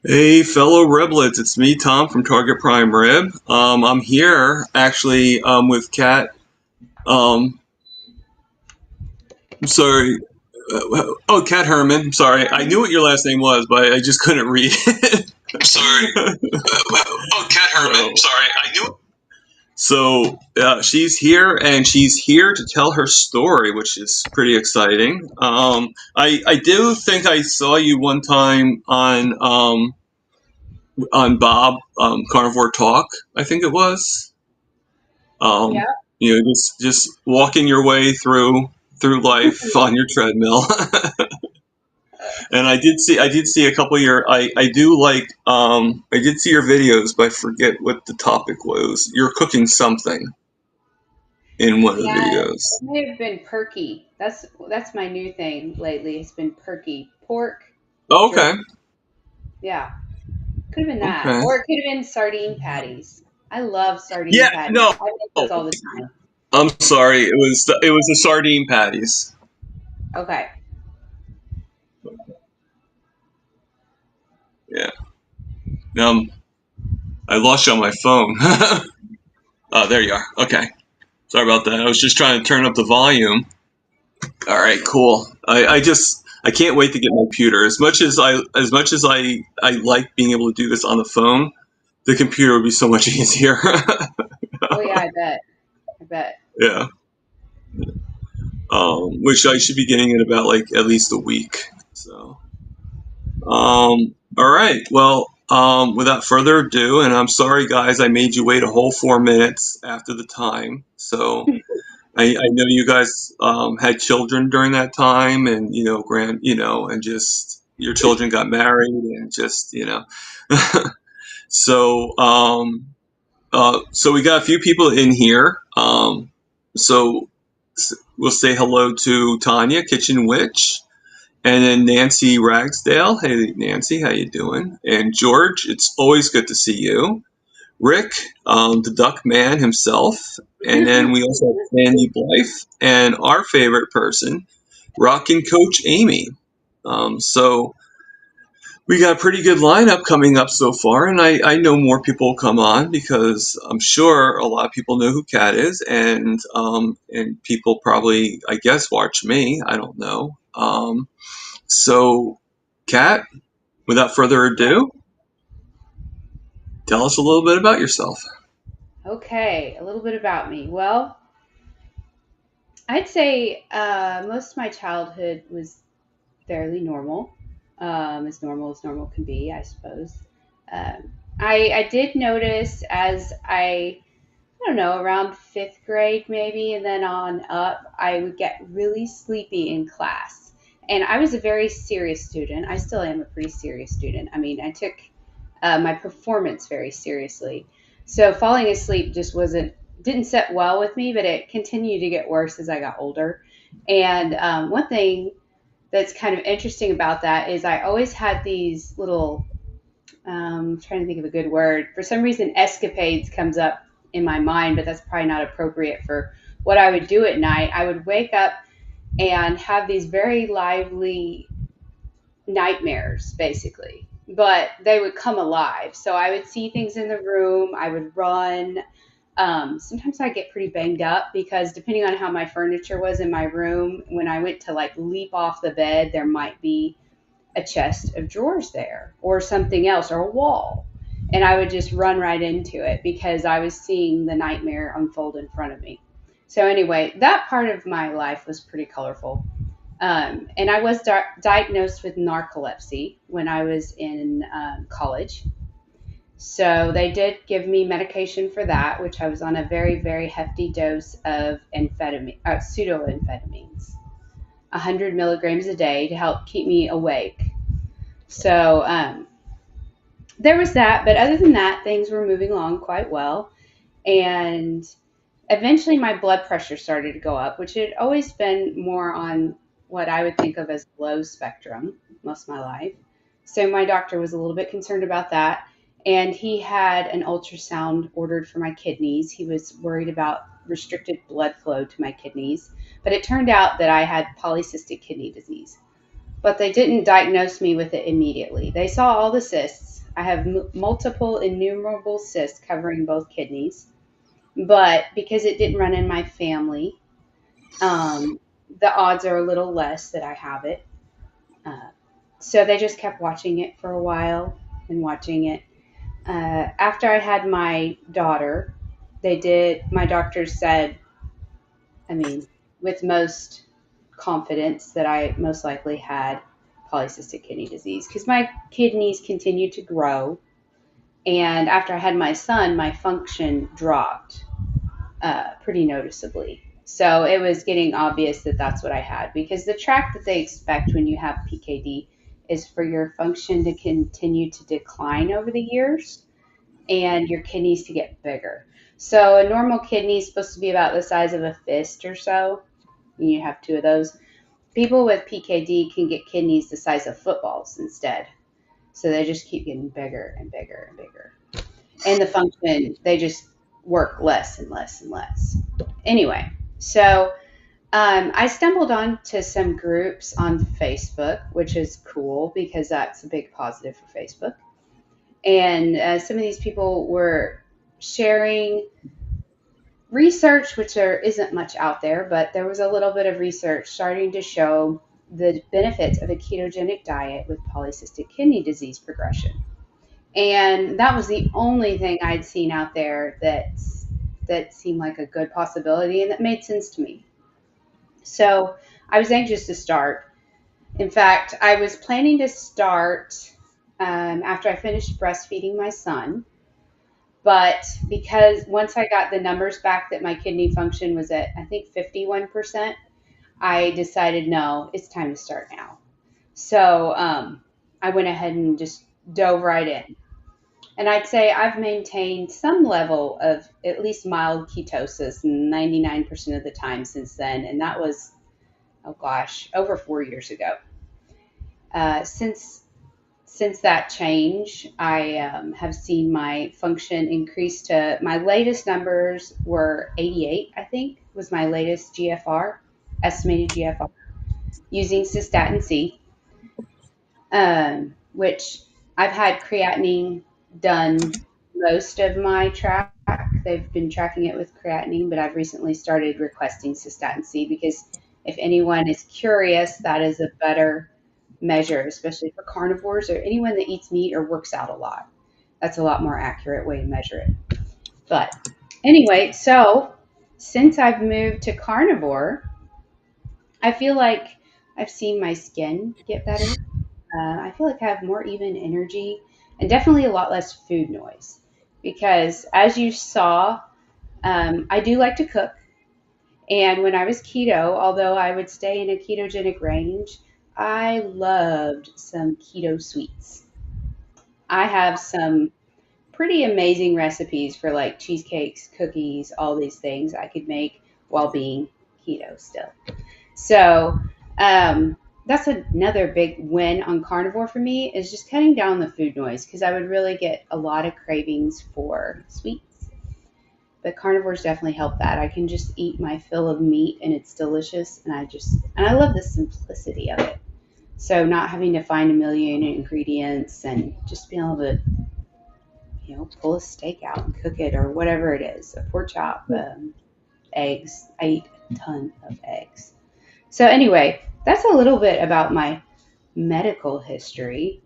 Hey, fellow Riblets, it's me, Tom from Target Prime Rib. I'm here actually with Kat. Um, I'm sorry. Oh, Kat Herman. I'm sorry. I knew what your last name was, but I just couldn't read it. I'm sorry. Oh, Kat Herman. I'm sorry. I knew. She's here, and she's here to tell her story, which is pretty exciting. I do think I saw you one time on Bob Carnivore Talk, I think it was. Yeah. Um, just walking your way through life on your treadmill. And I did see a couple of your I do like I did see your videos, but I forget what the topic was. You're cooking something in one of the Yeah, it videos. may have been perky. That's my new thing lately. It's been perky pork with Oh, jerk. okay, Yeah, could have been that, okay. or it could have been sardine patties. I love sardine Yeah, patties. no. I make those Oh, all the time. I'm sorry. It was the sardine patties. Okay. Yeah. I lost you on my phone. Oh, there you are. Okay. Sorry about that. I was just trying to turn up the volume. All right, cool. I can't wait to get my computer. As much as I like being able to do this on the phone, the computer would be so much easier. Oh yeah, I bet. I bet. Yeah. Which I should be getting in about like at least a week. So, all right. Well, without further ado, and I'm sorry guys, I made you wait a whole 4 minutes after the time. So I know you guys had children during that time, and and just your children got married, and just. So so we got a few people in here. So we'll say hello to Tanya, Kitchen Witch, and then Nancy Ragsdale. Hey, Nancy, how you doing? And George, it's always good to see you. Rick, the Duck Man himself, and then we also have Sandy Blythe, and our favorite person, Rockin' Coach Amy. So we got a pretty good lineup coming up so far, and I know more people will come on because I'm sure a lot of people know who Kat is, and people probably, I guess, watch me. I don't know. So, Kat, without further ado, tell us a little bit about yourself. Okay, a little bit about me. Well, I'd say most of my childhood was fairly normal as normal can be, I suppose. I did notice as I don't know, around fifth grade maybe, and then on up, I would get really sleepy in class. And I was a very serious student. I still am a pretty serious student. I mean, I took my performance very seriously. So falling asleep just didn't set well with me, but it continued to get worse as I got older. And one thing that's kind of interesting about that is I always had these little trying to think of a good word. For some reason, escapades comes up in my mind, but that's probably not appropriate for what I would do at night. I would wake up and have these very lively nightmares, basically, but they would come alive. So I would see things in the room, I would run. Sometimes I get pretty banged up because depending on how my furniture was in my room, when I went to like leap off the bed, there might be a chest of drawers there or something else or a wall. And I would just run right into it because I was seeing the nightmare unfold in front of me. So, anyway, that part of my life was pretty colorful. And I was diagnosed with narcolepsy when I was in college. So, they did give me medication for that, which I was on a very, very hefty dose of pseudoamphetamines, 100 milligrams a day to help keep me awake. So there was that, but other than that, things were moving along quite well. And eventually, my blood pressure started to go up, which had always been more on what I would think of as low spectrum most of my life. So my doctor was a little bit concerned about that. And he had an ultrasound ordered for my kidneys. He was worried about restricted blood flow to my kidneys. But it turned out that I had polycystic kidney disease, but they didn't diagnose me with it immediately. They saw all the cysts, I have multiple innumerable cysts covering both kidneys, but because it didn't run in my family, um, the odds are a little less that I have it. Uh, so they just kept watching it for a while and watching it. After I had my daughter, my doctors said, I mean, with most confidence, that I most likely had polycystic kidney disease because my kidneys continued to grow. And after I had my son, my function dropped pretty noticeably. So it was getting obvious that that's what I had because the track that they expect when you have PKD is for your function to continue to decline over the years and your kidneys to get bigger. So a normal kidney is supposed to be about the size of a fist or so. And you have two of those. People with PKD can get kidneys the size of footballs instead. So they just keep getting bigger and bigger and bigger. And the function, they just work less and less and less. Anyway, so I stumbled onto some groups on Facebook, which is cool because that's a big positive for Facebook. And some of these people were sharing research, which there isn't much out there, but there was a little bit of research starting to show the benefits of a ketogenic diet with polycystic kidney disease progression. And that was the only thing I'd seen out there that seemed like a good possibility and that made sense to me. So I was anxious to start. In fact, I was planning to start after I finished breastfeeding my son. But because once I got the numbers back that my kidney function was at, I think, 51%, I decided, no, it's time to start now. So I went ahead and just dove right in. And I'd say I've maintained some level of at least mild ketosis 99% of the time since then. And that was, oh gosh, over 4 years ago. Since that change, I have seen my function increase to my latest numbers were 88, I think, was my latest GFR, estimated GFR, using cystatin C, which I've had creatinine done most of my track. They've been tracking it with creatinine, but I've recently started requesting cystatin C because if anyone is curious, that is a better measure, especially for carnivores or anyone that eats meat or works out a lot. That's a lot more accurate way to measure it. But anyway, so since I've moved to carnivore, I feel like I've seen my skin get better. I feel like I have more even energy and definitely a lot less food noise. Because as you saw, I do like to cook. And when I was keto, although I would stay in a ketogenic range, I loved some keto sweets. I have some pretty amazing recipes for like cheesecakes, cookies, all these things I could make while being keto still. So that's another big win on carnivore for me is just cutting down the food noise because I would really get a lot of cravings for sweets. But carnivores definitely help that. I can just eat my fill of meat and it's delicious and I love the simplicity of it. So not having to find a million ingredients and just being able to, pull a steak out and cook it or whatever it is, a pork chop, eggs. I eat a ton of eggs. So anyway, that's a little bit about my medical history.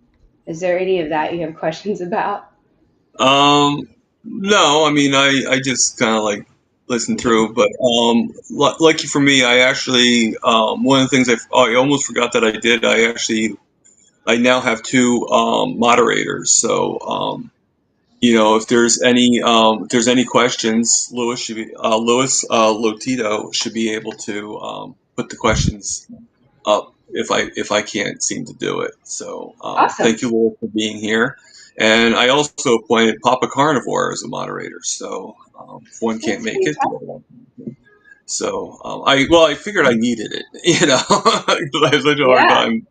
Is there any of that you have questions about? Um, no, I mean, I just kind of like listened through, but lucky for me, I actually one of the things I almost forgot that I did. I now have two moderators, so if there's any questions, Louis Lotito should be able to put the questions up if I can't seem to do it. So Awesome. thank you all for being here. And I also appointed Papa Carnivore as a moderator. So if one can't That's make it, the fantastic. other one can. So I figured I needed it, because I have such a hard Yeah. time,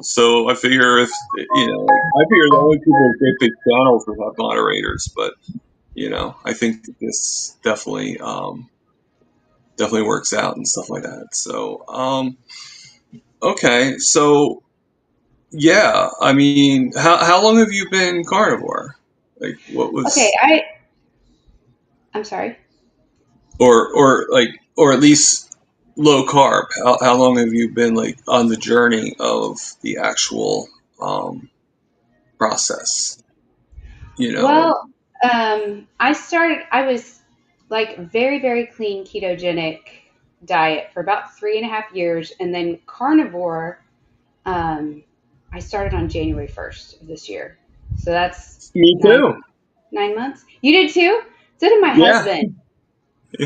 So I figure I figure the only people with great big channels would have moderators, but I think that this definitely works out and stuff like that. So okay, so yeah, I mean, how long have you been carnivore? Like, what Okay, was, I'm sorry. or at least low carb? How long have you been like on the journey of the actual um, process? You know, Well, I was like very, very clean ketogenic diet for about 3.5 years. And then carnivore, um, I started on January 1st of this year. So that's me nine, too. 9 months. You did too? So did my Yeah. husband.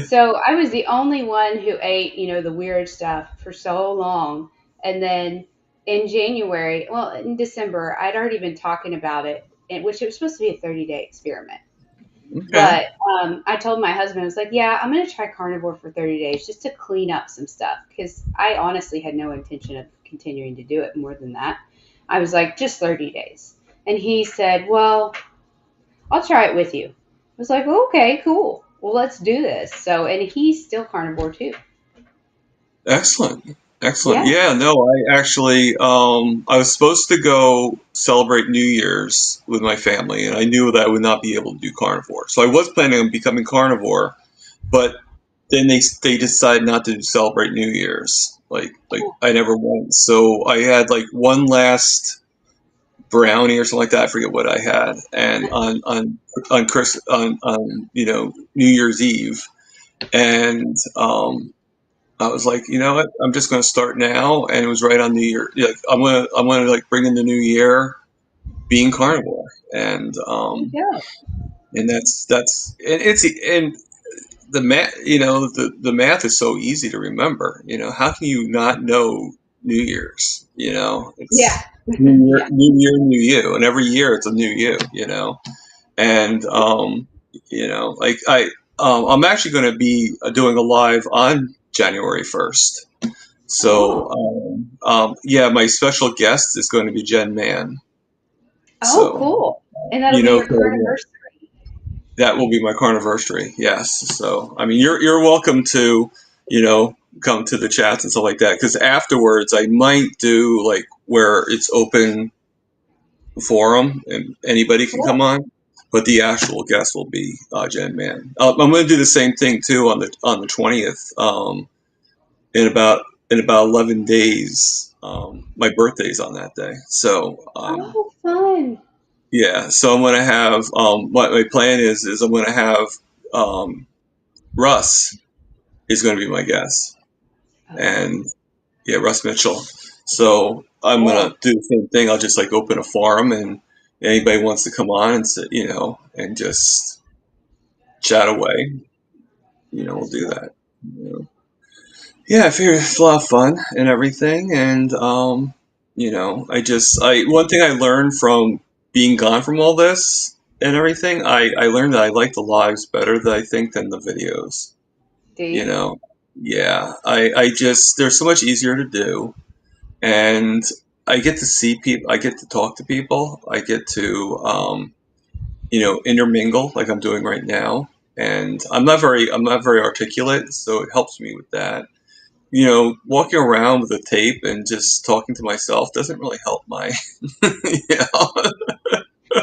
So I was the only one who ate, the weird stuff for so long. And then in January, well, in December, I'd already been talking about it, which it was supposed to be a 30-day experiment. Okay. But I told my husband, I was like, yeah, I'm going to try carnivore for 30 days just to clean up some stuff because I honestly had no intention of continuing to do it more than that. I was like, just 30 days. And he said, well, I'll try it with you. I was like, well, okay, cool. Well, let's do this. So, and he's still carnivore too. Excellent. Excellent. Yeah. Yeah, no, I actually I was supposed to go celebrate New Year's with my family and I knew that I would not be able to do carnivore. So I was planning on becoming carnivore, but then they decided not to celebrate New Year's. Like I never went. So I had like one last brownie or something like that. I forget what I had. And on Chris on New Year's Eve and I was like, you know what? I'm just going to start now, and it was right on New Year. Like I'm gonna like bring in the new year being carnivore, There you go. and that's and it's and the math. The math is so easy to remember. How can you not know New Year's? Yeah. It's Yeah. New Year, New You, and every year it's a new you. And like I'm actually going to be doing a live on January 1st. So, Oh. yeah, my special guest is going to be Jen Mann. Oh, So, cool. And that'll be your yeah, carniversary. that will be my carniversary. Yes. So, I mean, you're welcome to, you know, come to the chats and stuff like that. Because afterwards, I might do like where it's open forum and anybody can come Cool. on. But the actual guest will be Jen Mann. I'm going to do the same thing too on the 20th. In about 11 days. My birthday's on that day. So, Oh, fun. yeah. So I'm going to have, what my plan is I'm going to have, um, Russ is going to be my guest. Oh, And yeah, Russ Mitchell. So I'm going cool. to do the same thing. I'll just like open a forum and anybody wants to come on and sit, and just chat away, we'll That's do cool. that. Yeah, I figured it's a lot of fun and everything, and I one thing I learned from being gone from all this and everything, I learned that I like the lives better than I think than the videos. Do You you? know, yeah, I just they're so much easier to do, and I get to see people, I get to talk to people, I get to intermingle like I'm doing right now, and I'm not very articulate, so it helps me with that. Walking around with a tape and just talking to myself doesn't really help my, you know,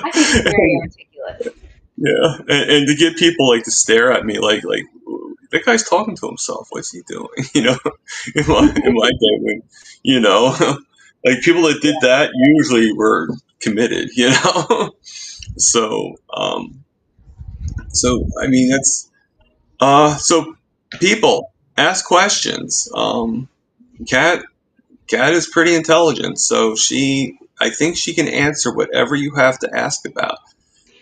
I think you're very articulate. yeah. And to get people like to stare at me like that guy's talking to himself. What's he doing? In my day when, you know, like people that did that usually were committed. So, I mean, so people ask questions. Cat Kat is pretty intelligent, so I think she can answer whatever you have to ask about.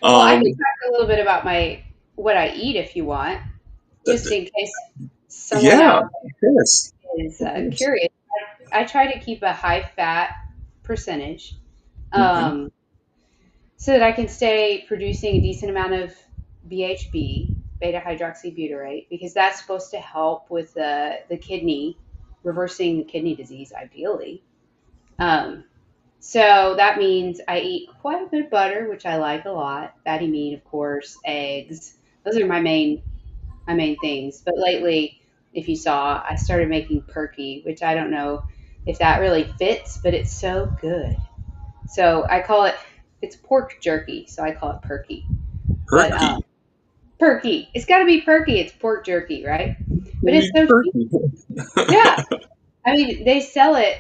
Well, I can Um, talk a little bit about my what I eat if you want, th- just th- in case someone yeah, out of course. there is Of course. curious. I try to keep a high fat percentage, Hmm. um, so that I can stay producing a decent amount of BHB, beta hydroxybutyrate, because that's supposed to help with the kidney, reversing the kidney disease, ideally. Um, so that means I eat quite a bit of butter, which I like a lot. Fatty meat, of course, eggs. Those are my main things. But lately, if you saw, I started making perky, which I don't know if that really fits, but it's so good. So I call it, it's pork jerky, so I call it perky. But Perky. perky, it's got to be perky. It's pork jerky, right? But it's Maybe so cheap. perky. Yeah, I mean they sell it.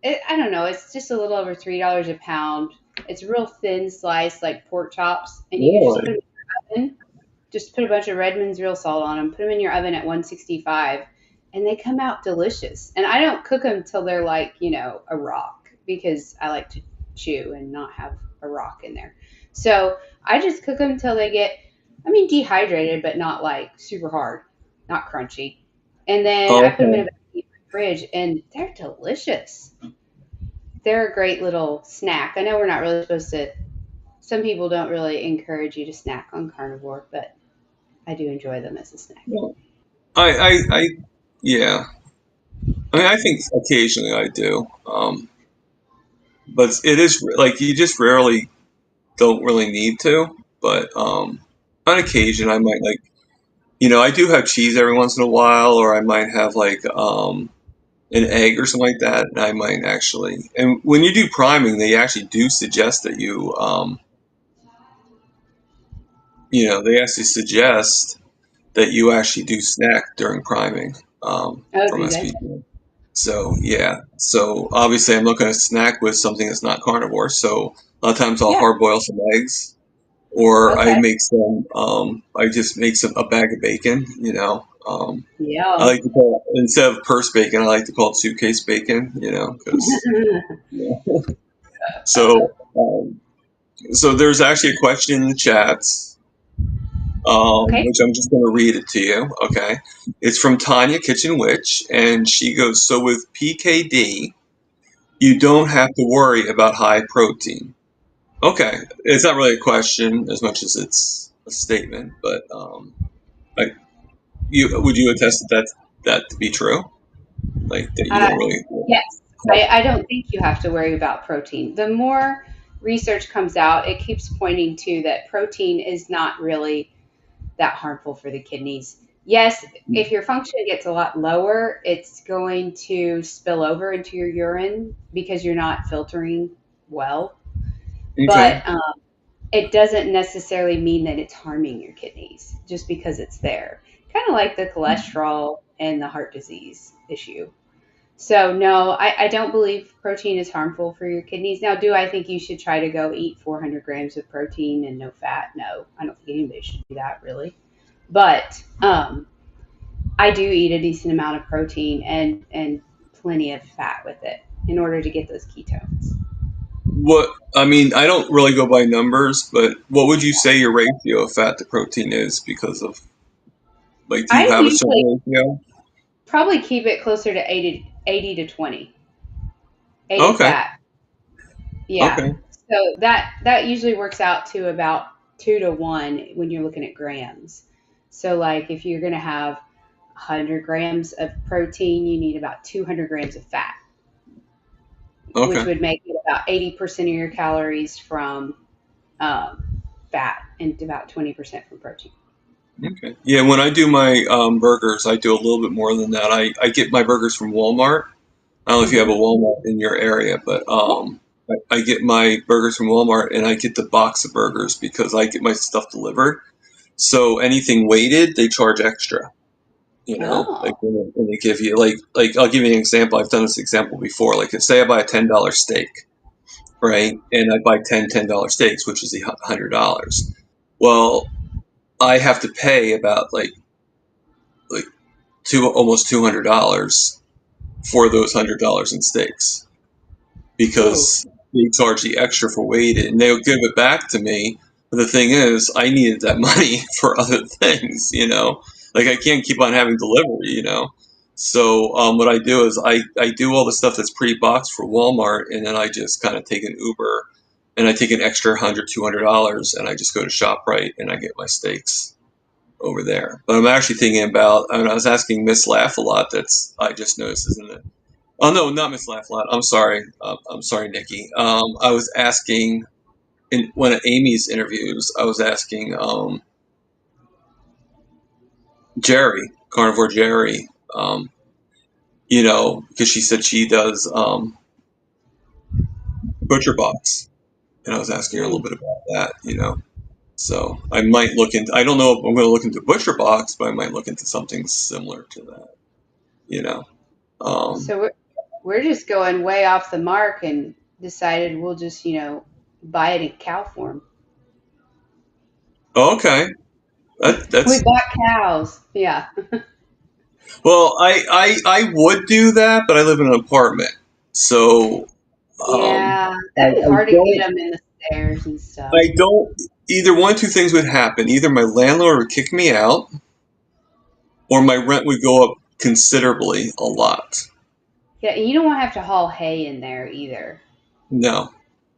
I don't know. It's just a little over $3 a pound. It's real thin sliced like pork chops, and you can just put Really? them in the oven. Just put a bunch of Redmond's real salt on them. Put them in your oven at 165, and they come out delicious. And I don't cook them till they're like a rock because I like to chew and not have a rock in there. So I just cook them till they get, I mean, dehydrated, but not like super hard, not crunchy. And then I put them in Okay. a fridge, and they're delicious. They're a great little snack. I know we're not really supposed to. Some people don't really encourage you to snack on carnivore, but I do enjoy them as a snack. Well, yeah. I mean, I think occasionally I do. But it is like you just rarely don't really need to. But on occasion, I might like, I do have cheese every once in a while, or I might have like an egg or something like that. And I might actually, and when you do priming, they actually do suggest that they actually suggest that you actually do snack during priming Oh, from do they? SPG. So yeah, so obviously I'm not going to snack with something that's not carnivore. So a lot of times I'll Yeah. hard boil some eggs, or I Okay. make some. I just make a bag of bacon. I Yum. like to call it, instead of purse bacon, I like to call it suitcase bacon. Because yeah. So so there's actually a question in the chats, Okay. which I'm just going to read it to you. Okay, it's from Tanya Kitchen Witch, and she goes, "So with PKD, you don't have to worry about high protein." Okay, it's not really a question as much as it's a statement, but like, would you attest that to be true? Like that you Uh, don't really. yes. I don't think you have to worry about protein. The more research comes out, it keeps pointing to that protein is not really that harmful for the kidneys. Yes, if your function gets a lot lower, it's going to spill over into your urine because you're not filtering well. Okay. But it doesn't necessarily mean that it's harming your kidneys just because it's there. Kind of like the cholesterol and the heart disease issue. So, no, I don't believe protein is harmful for your kidneys. Now, do I think you should try to go eat 400 grams of protein and no fat? No, I don't think anybody should do that really. But I do eat a decent amount of protein and plenty of fat with it in order to get those ketones. What I mean, I don't really go by numbers, but what would you say your ratio of fat to protein is? Because of like, do you I have a usually certain ratio? probably keep it closer to 80 to 20. 80 Okay. fat. Yeah. Okay. So that usually works out to about 2 to 1 when you're looking at grams. So like if you're going to have 100 grams of protein, you need about 200 grams of fat, which Okay. would make it about 80% of your calories from fat and about 20% from protein. Okay. Yeah, when I do my burgers, I do a little bit more than that. I get my burgers from Walmart. I don't know if you have a Hmm. Walmart in your area, but Yeah. I get my burgers from Walmart, and I get the box of burgers because I get my stuff delivered. So anything weighted, they charge extra. Like Oh. when they give you like I'll give you an example. I've done this example before. Like say I buy a $10 steak, right? And I buy $10 steaks, which is $100. Well, I have to pay about like almost $200 for those $100 in steaks Oh. because they charge the extra for weighted, and they'll give it back to me. But the thing is, I needed that money for other things. Like I can't keep on having delivery. So what I do is I do all the stuff that's pre-boxed for Walmart, and then I just kind of take an Uber, and I take an extra $100, $200, and I just go to ShopRite and I get my steaks over there. But I'm actually thinking about. I mean, I was asking Miss Laugh a lot. That's I just noticed is in the. Oh no, not Miss Laugh a lot. I'm sorry. I'm sorry, Nikki. I was asking in one of Amy's interviews. I was asking Jerry, Carnivore Jerry. Because she said she does Butcher Box, and I was asking her a little bit about that. So I might look into. I don't know if I'm going to look into Butcher Box, but I might look into something similar to that. You know. Um, So we're just going way off the mark and decided we'll just, buy it in cow form. okay, We that's bought cows. Yeah. well. I would do that, but I live in an apartment, so Yeah. I, That'd be I hard to get don't. them in the stairs and stuff. I don't. Either one, two things would happen. Either my landlord would kick me out, or my rent would go up considerably, a lot. Yeah, and you don't want to have to haul hay in there either. No,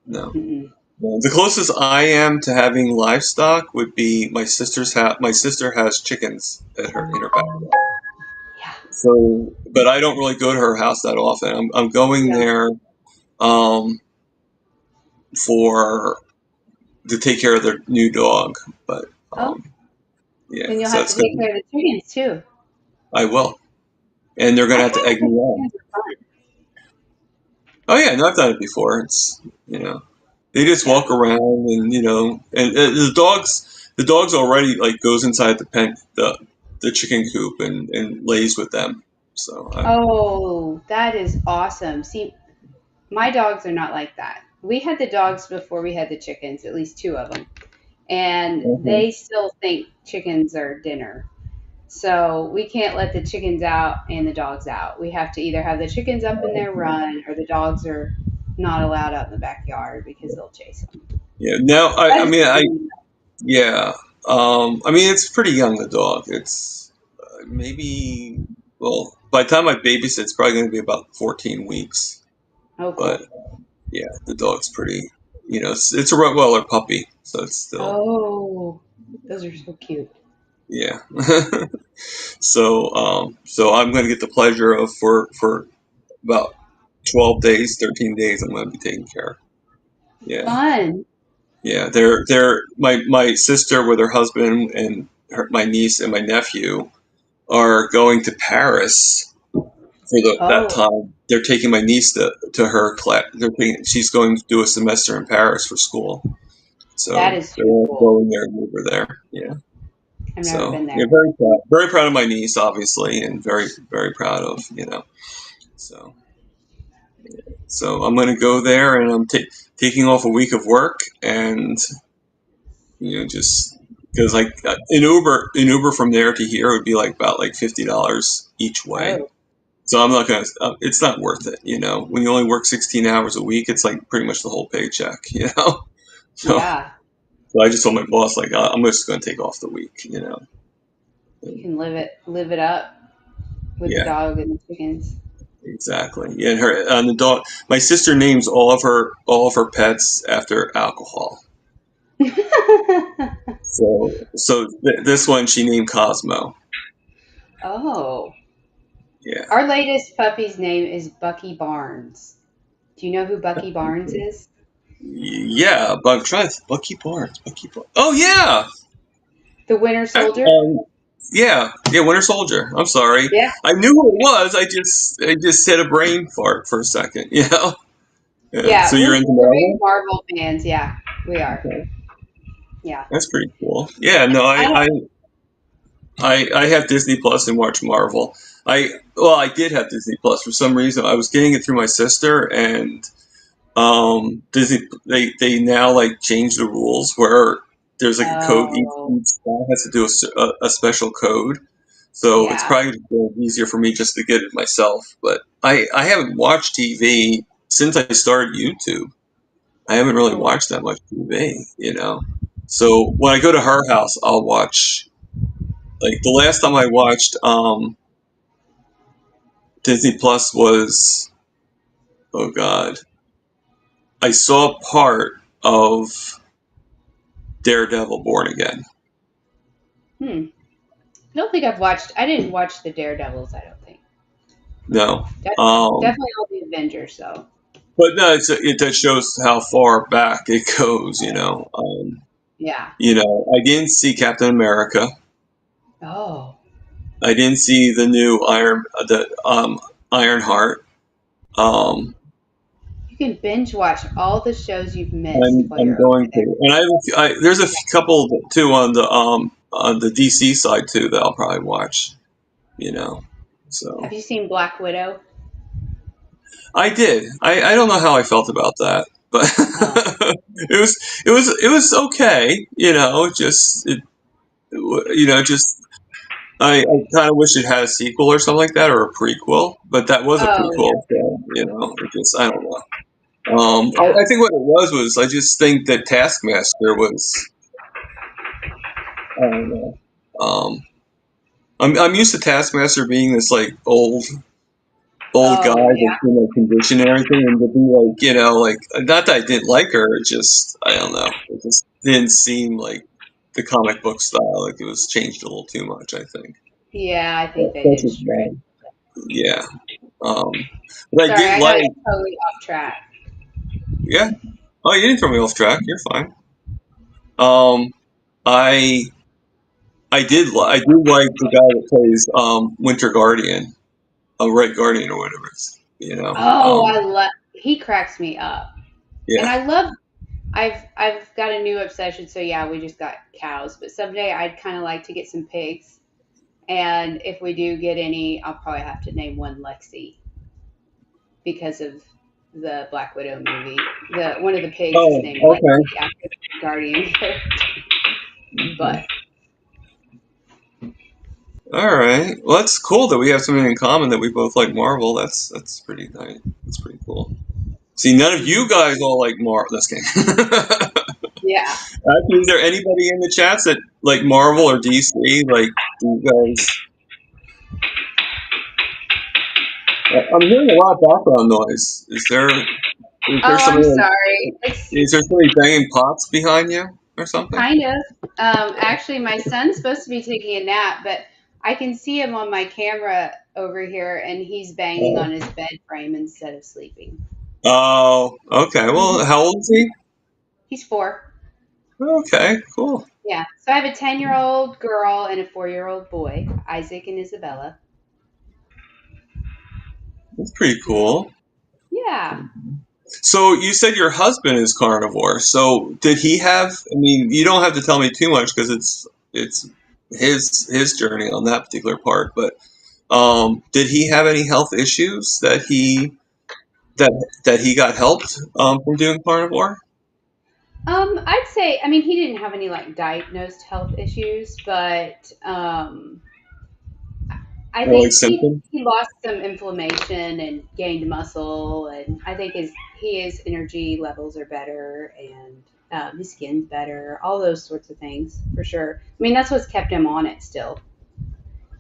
no. Mm-mm. No. The closest I am to having livestock would be my sister's house. My sister has chickens in her backyard. Yeah. So, but I don't really go to her house that often. I'm going Yeah. there um, for to take care of their new dog. But Oh, yeah, then you'll so have it's to take gonna. care of the chickens too. I will, and they're I gonna have to kind of egg me think on. chickens are fun. Oh yeah, no, I've done it before. They just Yeah. walk around and the dogs already like goes inside the pen the chicken coop and lays with them. So Oh, that is awesome. See, my dogs are not like that. We had the dogs before we had the chickens, at least two of them, and Mhm. they still think chickens are dinner. So we can't let the chickens out and the dogs out. We have to either have the chickens up in their run or the dogs are not allowed out in the backyard because they'll chase them. Yeah. Now I That's mean I funny. yeah. I mean it's pretty young, the dog. It's maybe, well, by the time I babysit, it's probably going to be about 14 weeks. Oh, But cool. yeah, the dog's pretty. It's a Rottweiler puppy, so it's still. Oh, those are so cute. Yeah. So I'm going to get the pleasure of for about 12 days, 13 days. I'm going to be taking care. Yeah, Fun. yeah. They're my sister with her husband and my niece and my nephew are going to Paris for that Oh, time. They're taking my niece to her class. She's going to do a semester in Paris for school. that So is they're too all cool. going there and over there. Yeah. I've never So been yeah, there. very proud of my niece, obviously, and very very proud of. So so I'm going to go there, and I'm taking off a week of work, and just because like in Uber from there to here would be like about like $50 each way. Oh, So I'm not gonna. It's not worth it. When you only work 16 hours a week, it's like pretty much the whole paycheck. So yeah. so I just told my boss like I'm just going to take off the week. You can live it up with the Yeah, dog and the chickens. exactly. Yeah, and the dog. My sister names all of her pets after alcohol. So this one she named Cosmo. Oh, Yeah. our latest puppy's name is Bucky Barnes. Do you know who Bucky Barnes is? Yeah, but I'm trying to Bucky Barnes. Bucky Barnes. Oh yeah. The Winter Soldier? Um, yeah, Winter Soldier. I'm sorry. Yeah, I knew who it was. I just had a brain fart for a second. Yeah. So yeah. you're We're into we're big Marvel? Marvel fans. Yeah, we are. Okay. Yeah. That's pretty cool. Yeah. No, I don't. I have Disney Plus and watch Marvel. I did have Disney Plus for some reason. I was getting it through my sister, and Disney they now like change the rules where there's like a code Oh, each guy has to do a special code. So it's yeah. probably easier for me just to get it myself. But I haven't watched TV since I started YouTube. I haven't really Oh, watched that much TV. So when I go to her house, I'll watch. Like the last time I watched Disney Plus was, oh God, I saw part of Daredevil Born Again. hmm. I don't think I've watched. I didn't watch the Daredevils. I don't think. No. That, Um, definitely all the Avengers though. but no, it that shows how far back it goes. Yeah. I didn't see Captain America. Oh, I didn't see the new Ironheart. Um, you can binge watch all the shows you've missed while I'm you're over going there. to, and there's a couple too on the DC side too that I'll probably watch. You know, Have so you seen Black Widow? I did. I don't know how I felt about that, but Oh, it was okay. You know, just just I kind of wish it had a sequel or something like that, or a prequel, but that was a oh prequel. yeah, So, it just I don't know. yeah. I think what it was I just think that Taskmaster was I don't know. I'm used to Taskmaster being this like old guy Oh yeah, that's conditioned and everything, and to be like like not that I didn't like her, it just I don't know, it just didn't seem like the comic book style. Like it was changed a little too much. I think. yeah. I think they That's did just stray. yeah. But I Sorry, did I got like us totally off track. yeah. Oh, you didn't throw me off track. You're fine. Um, I I do like the guy that plays Winter Guardian, Red Guardian or whatever it's Oh, I love. He cracks me up, and yeah. I love. I've got a new obsession. So yeah, we just got cows, but someday I'd kind of like to get some pigs. And if we do get any, I'll probably have to name one Lexi because of the Black Widow movie. The one of the pigs is Oh, named okay. Lexi after the Guardian character. But All right. Well, that's cool that we have something in common that we both like Marvel. That's pretty nice. That's pretty cool. See, none of you guys all like Marvel. That's kidding. yeah. Actually, is there anybody in the chats that like Marvel or DC? Like, do you guys? I'm hearing a lot of background noise. Is there Oh, I'm somebody sorry. It's is there somebody banging pots behind you or something? kind of. Actually, my son's supposed to be taking a nap, but I can see him on my camera over here, and he's banging on Oh, his bed frame instead of sleeping. oh, okay. Well, how old is he? He's 4. Okay, cool. Yeah. So I have a 10-year-old girl and a 4-year-old boy, Isaac and Isabella. That's pretty cool. Yeah. So you said your husband is carnivore. So did he have? I mean, you don't have to tell me too much because it's his journey on that particular part. But did he have any health issues that that he got helped from doing carnivore? I'd say, I mean, he didn't have any like diagnosed health issues, but I Or like think symptoms? he lost some inflammation and gained muscle, and I think his energy levels are better, and his skin's better, all those sorts of things for sure. I mean, that's what's kept him on it still,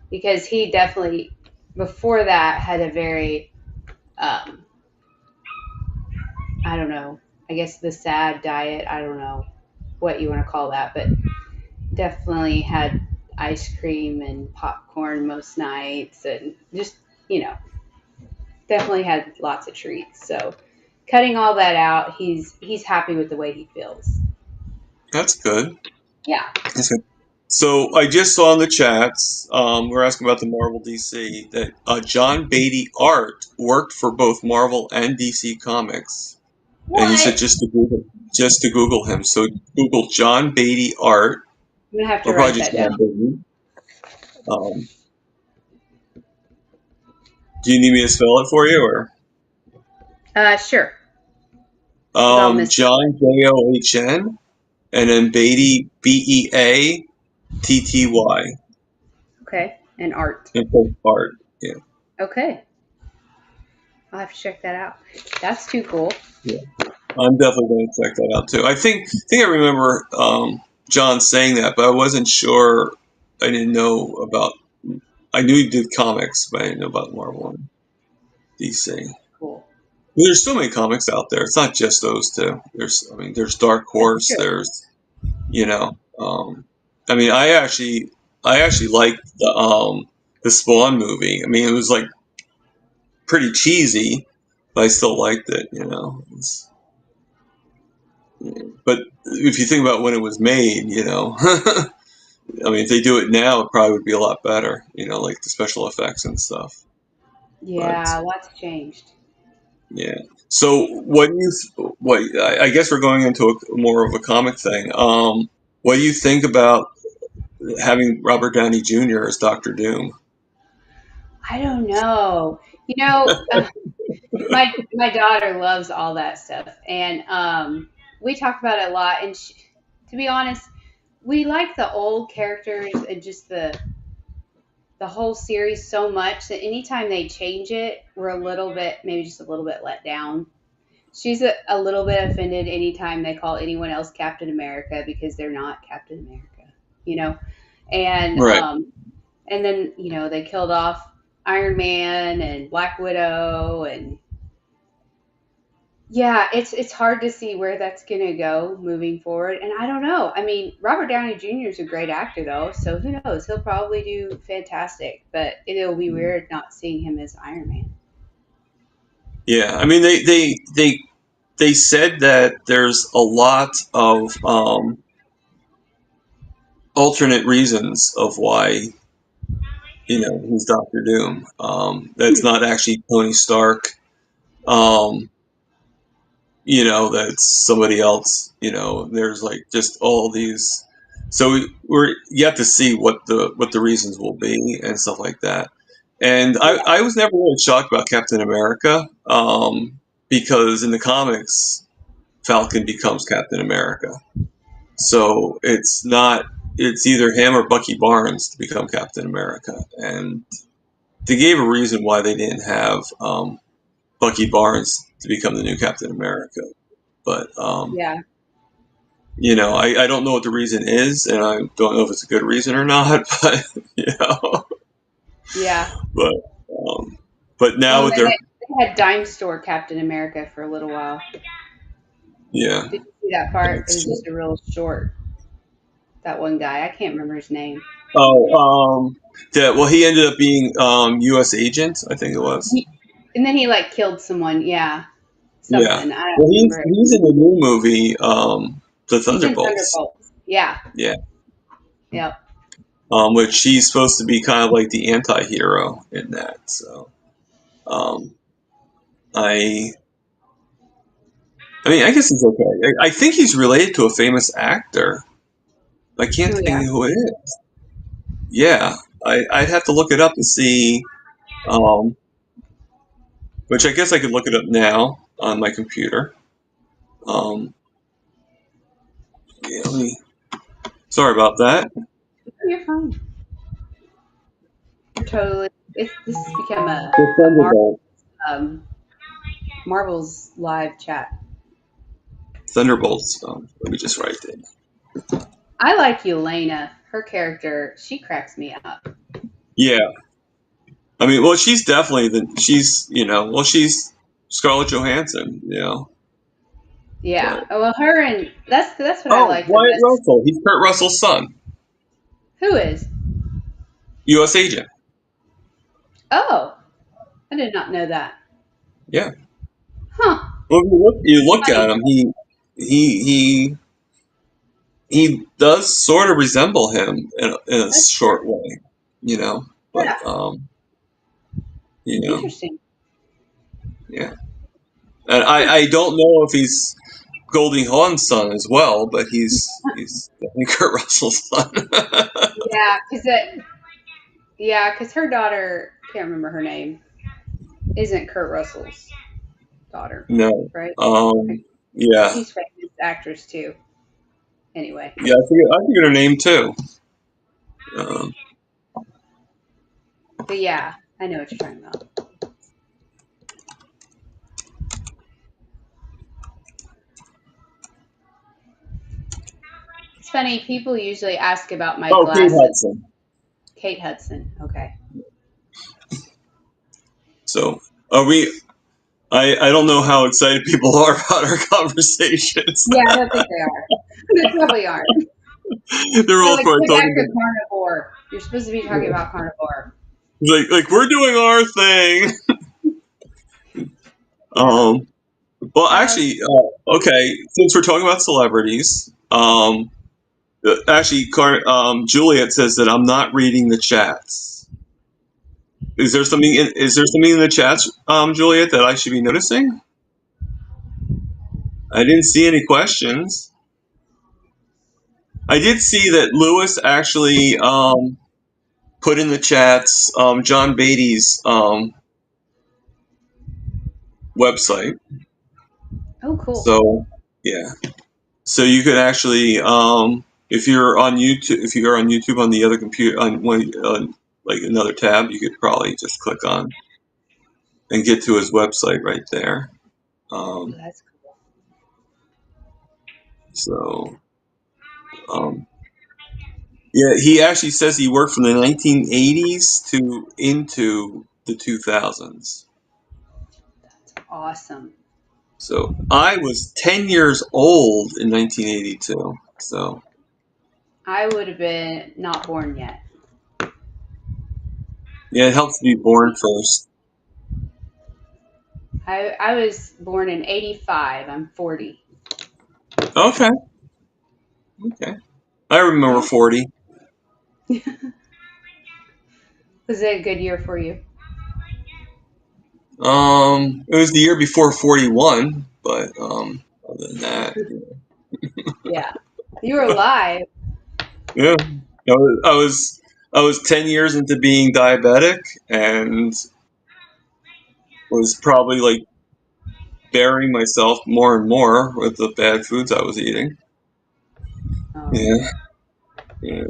because he definitely before that had a very um, I don't know, I guess the sad diet. I don't know what you want to call that, but definitely had ice cream and popcorn most nights, and just you know definitely had lots of treats. So cutting all that out, he's happy with the way he feels. That's good. Yeah. That's good. So I just saw in the chats, we're asking about the Marvel DC that John Beatty Art worked for both Marvel and DC Comics, and he said What? just to Google him. So Google John Beatty Art, I'm gonna have to or probably write just that down. John Beatty. Um, do you need me to spell it for you, or Sure, because I'll miss it. John John, and then Beatty Beatty, Okay, and art. and so Art. Yeah, Okay, I'll have to check that out. That's too cool. yeah. I'm definitely going to check that out too. I remember John saying that, but I wasn't sure. I didn't know about. I knew he did comics, but I didn't know about Marvel and DC. Cool. There's so many comics out there. It's not just those two. There's Dark That's Horse. true. There's, you know, I mean, I actually liked the Spawn movie. I mean, it was like pretty cheesy, but I still liked it. But if you think about when it was made, I mean, if they do it now, it probably would be a lot better. Like the special effects and stuff. But Yeah, lots changed. yeah. So what do you what I guess we're going into more of a comic thing. What do you think about having Robert Downey Jr. as Doctor Doom? I don't know. You know, my daughter loves all that stuff, and we talk about it a lot. And to be honest, we like the old characters and just the whole series so much that anytime they change it, we're a little bit, maybe just a little bit let down. She's a little bit offended anytime they call anyone else Captain America because they're not Captain America, you know? And Right. and then, they killed off Iron Man and Black Widow, and yeah, it's hard to see where that's going to go moving forward. And I don't know. I mean, Robert Downey Jr. is a great actor though, so who knows? He'll probably do fantastic, but it'll be weird not seeing him as Iron Man. Yeah. I mean, they said that there's a lot of alternate reasons of why he's Doctor Doom. That's not actually Tony Stark. Um, that's somebody else. There's like just all these. So we're yet to see what the reasons will be and stuff like that. And I was never really shocked about Captain America, because in the comics, Falcon becomes Captain America. So it's not. It's either him or Bucky Barnes to become Captain America, and they gave a reason why they didn't have Bucky Barnes to become the new Captain America. But Yeah. I don't know what the reason is, and I don't know if it's a good reason or not. But Yeah. but um, but now Well, with their they had Dime Store Captain America for a little while. yeah, Did you see that part? It that's was true. just a real short. That one guy, I can't remember his name. Oh, yeah. Well, he ended up being U.S. agent, I think it was. And then he like killed someone. Yeah, Yeah. something. I don't Well, he's remember. he's in the new movie, the He's in Thunderbolts. Thunderbolts. Yeah. Yeah. Yep. Which he's supposed to be kind of like the anti-hero in that. So, um, I I mean, I guess he's okay. I think he's related to a famous actor. I can't Oh think yeah. of who it is. Yeah, I'd have to look it up to see. Um, which I guess I could look it up now on my computer. Um, yeah, sorry about that. You're fine. You're totally. This has become The a Thunderbolt. Um, Marvel's live chat. Thunderbolts. Let me just write it. I like Yelena. Her character, she cracks me up. Yeah, I mean, well, she's definitely she's Scarlett Johansson. Yeah. But Well, her and that's what I oh, like the Wyatt best. Russell. He's Kurt Russell's son, Who is? U.S. agent. Oh, I did not know that. Yeah. Huh. Well, if you look Funny. at him, he he he does sort of resemble him in a That's short way, you know. But yeah. you know, Interesting. yeah. And Hmm. I don't know if he's Goldie Hawn's son as well, but he's definitely Kurt Russell's son. Yeah, because her daughter, can't remember her name, isn't Kurt Russell's daughter, No. right? Yeah. She's famous actress too. Anyway, Yeah, I forget her name too. Um, but yeah, I know what you're talking about. It's funny. People usually ask about my oh, Kate glasses. Hudson. Kate Hudson. Okay. So are we? I don't know how excited people are about our conversations. Yeah, I don't think they are. They probably aren't. They're They're all like, probably get back talking to carnivore. You're supposed to be talking about carnivore. like we're doing our thing. Yeah. Um, well, Um, actually, okay. Since we're talking about celebrities, actually, Juliet says that I'm not reading the chats. Is there something in the chats, Juliet, that I should be noticing? I didn't see any questions. I did see that Lewis actually put in the chats John Beatty's website. Oh, cool. So yeah, so you could actually if you're on YouTube on the other computer on like another tab, you could probably just click on and get to his website right there. Oh, Um, that's cool. so um, yeah, he actually says he worked from the 1980s to into the 2000s. That's awesome. So I was 10 years old in 1982. So I would have been not born yet. yeah, it helps to be born first. I was born in 85. I'm 40. Okay, okay. I remember Yeah. 40. Was it a good year for you? It was the year before 41, but other than that, Yeah. You were alive. yeah. I was 10 years into being diabetic and was probably like burying myself more and more with the bad foods I was eating. Oh, Yeah, yeah.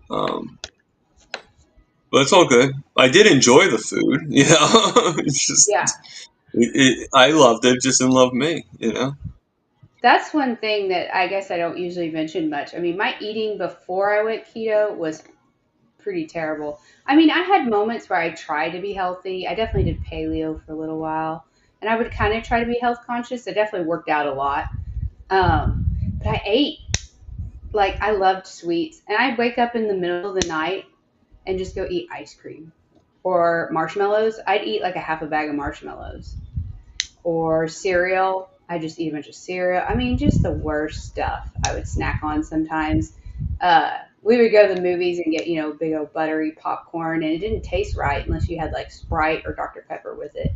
Um, but it's all good. I did enjoy the food, you know. It's just yeah. I loved it, just didn't love me, you know. That's one thing that I guess I don't usually mention much. I mean, my eating before I went keto was pretty terrible. I mean, I had moments where I tried to be healthy. I definitely did paleo for a little while, and I would kind of try to be health conscious. I definitely worked out a lot. But I ate like I loved sweets, and I'd wake up in the middle of the night and just go eat ice cream or marshmallows. I'd eat like a half a bag of marshmallows or cereal. I just eat a bunch of cereal. I mean, just the worst stuff I would snack on sometimes. We would go to the movies and get, big old buttery popcorn, and it didn't taste right unless you had like Sprite or Dr. Pepper with it,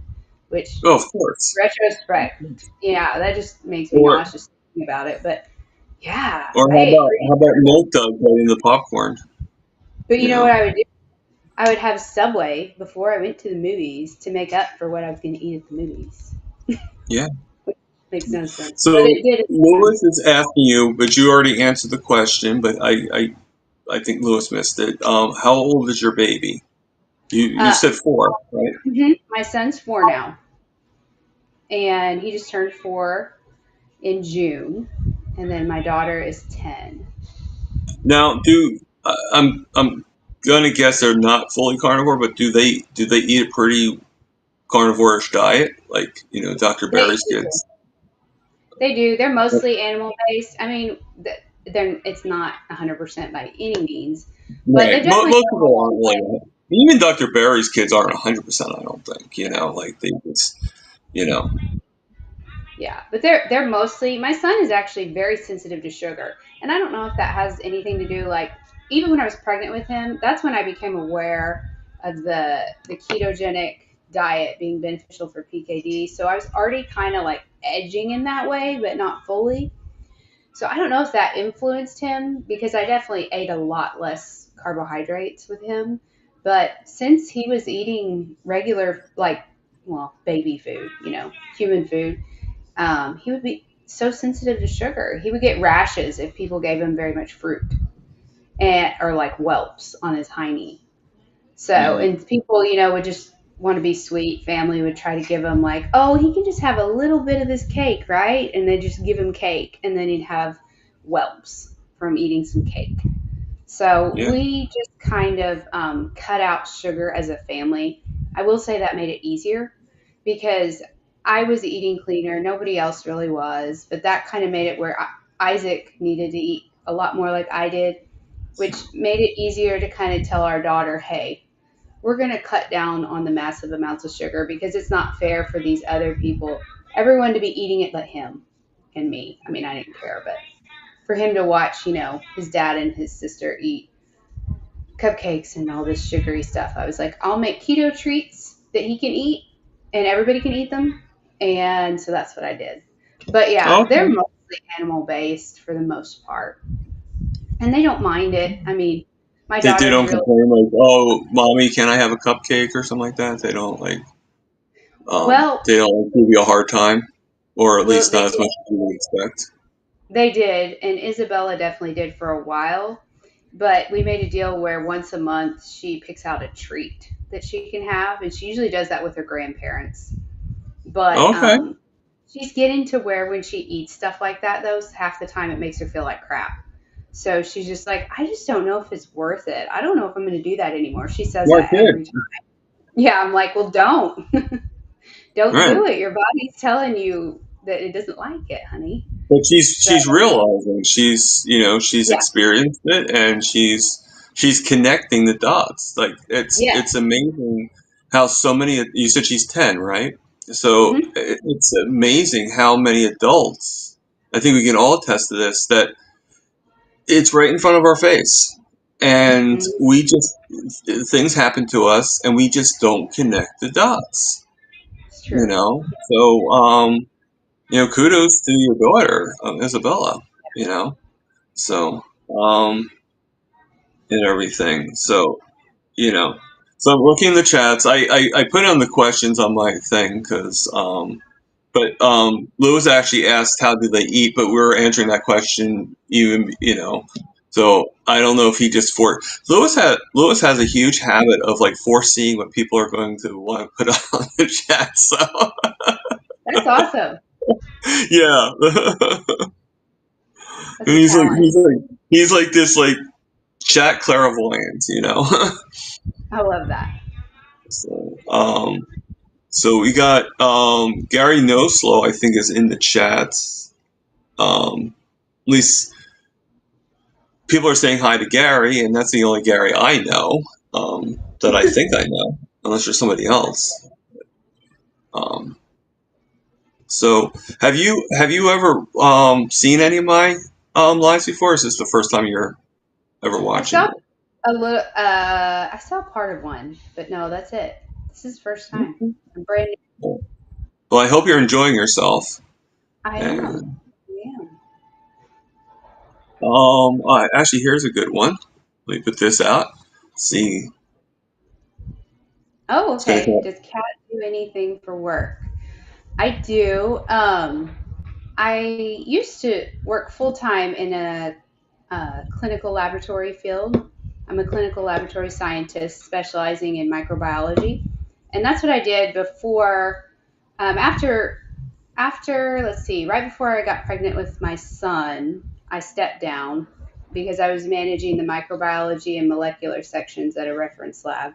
which, Oh, of course. retrospect, yeah, that just makes me Or nauseous thinking about it. But yeah, or I ate how pretty about terrible. milk dug right in the popcorn? But you You know what know. I would do? I would have Subway before I went to the movies to make up for what I was going to eat at the movies. Yeah. Makes no sense, but So it did at the time. Lewis is asking you, but you already answered the question. But I think Lewis missed it. How old is your baby? You Uh, said 4, right? my son's 4 now, and he just turned 4 in June, and then my daughter is 10. Now, I'm gonna guess they're not fully carnivore, but do they eat a pretty carnivore-ish diet, like Dr. They Barry's kids? they do. They're mostly animal based. I mean, it's not 100% by any means, but Right. they've definitely Most come a people long aren't like way. that. Even Dr. Barry's kids aren't 100%. I don't think. Like they just you know. Yeah, but they're mostly. My son is actually very sensitive to sugar, and I don't know if that has anything to do. Like even when I was pregnant with him, that's when I became aware of the ketogenic diet being beneficial for PKD. So I was already kind of like edging in that way, but not fully. So I don't know if that influenced him because I definitely ate a lot less carbohydrates with him. But since he was eating regular, like, well, baby food, human food, he would be so sensitive to sugar. He would get rashes if people gave him very much fruit, or like whelps on his hiney. So, Mm, and people, would just want to be sweet. Family would try to give him like, oh, he can just have a little bit of this cake, right? And they just give him cake, and then he'd have whelps from eating some cake. So yeah. we just kind of cut out sugar as a family. I will say that made it easier because I was eating cleaner. Nobody else really was. But that kind of made it where Isaac needed to eat a lot more like I did, which made it easier to kind of tell our daughter, hey, we're going to cut down on the massive amounts of sugar because it's not fair for these other people, everyone to be eating it but him and me. I mean, I didn't care, but for him to watch, his dad and his sister eat cupcakes and all this sugary stuff. I was like, I'll make keto treats that he can eat and everybody can eat them. And so that's what I did. But yeah, they're Okay. mostly animal based for the most part, and they don't mind it. I mean, my They daughter's don't really complain like, "Oh, mommy, can I have a cupcake?" or something like that. They don't like well. they don't like, give you a hard time, or at Well, least they not as did. much as you would expect. They did, and Isabella definitely did for a while. But we made a deal where once a month she picks out a treat that she can have, and she usually does that with her grandparents. But Okay. she's getting to where when she eats stuff like that, though, half the time it makes her feel like crap. So she's just like, I just don't know if it's worth it. I don't know if I'm going to do that anymore. She says Smart that kid. every time. Yeah, I'm like, well, don't. Don't Right. do it. Your body's telling you that it doesn't like it, honey. But So, she's realizing she's yeah, experienced it, and she's connecting the dots. Like yeah. it's amazing how so many. You said she's 10, right? So Hmm. it's amazing how many adults. I think we can all attest to this, that it's right in front of our face, and Hmm. we just things happen to us, and we just don't connect the dots. It's true. So kudos to your daughter, Isabella. You know, so and everything. So you know, so I'm looking in the chats. I put on the questions on my thing because but Lewis actually asked how do they eat, but we were answering that question even So I don't know if he just for Lewis has a huge habit of like foreseeing what people are going to want to put on the chat. So That's awesome. yeah, That's and a talent. he's like this like chat clairvoyant. I love that. So so we got Gary Noslow, I think, is in the chats. At least people are saying hi to Gary, and that's the only Gary I know, that I think I know, unless there's somebody else. Um, so have you ever seen any of my lives before? Or is this the first time you're ever I watching saw it? a little. I saw part of one, but no, that's it. This is the first time. I'm brand new. Well, I hope you're enjoying yourself. I am. And I am. actually, here's a good one. Let me put this out. Let's see, Oh, it's gonna come okay. up. Does Kat do anything for work? I do. I used to work full time in a clinical laboratory field. I'm a clinical laboratory scientist specializing in microbiology, and that's what I did before. After let's see, right before I got pregnant with my son, I stepped down because I was managing the microbiology and molecular sections at a reference lab.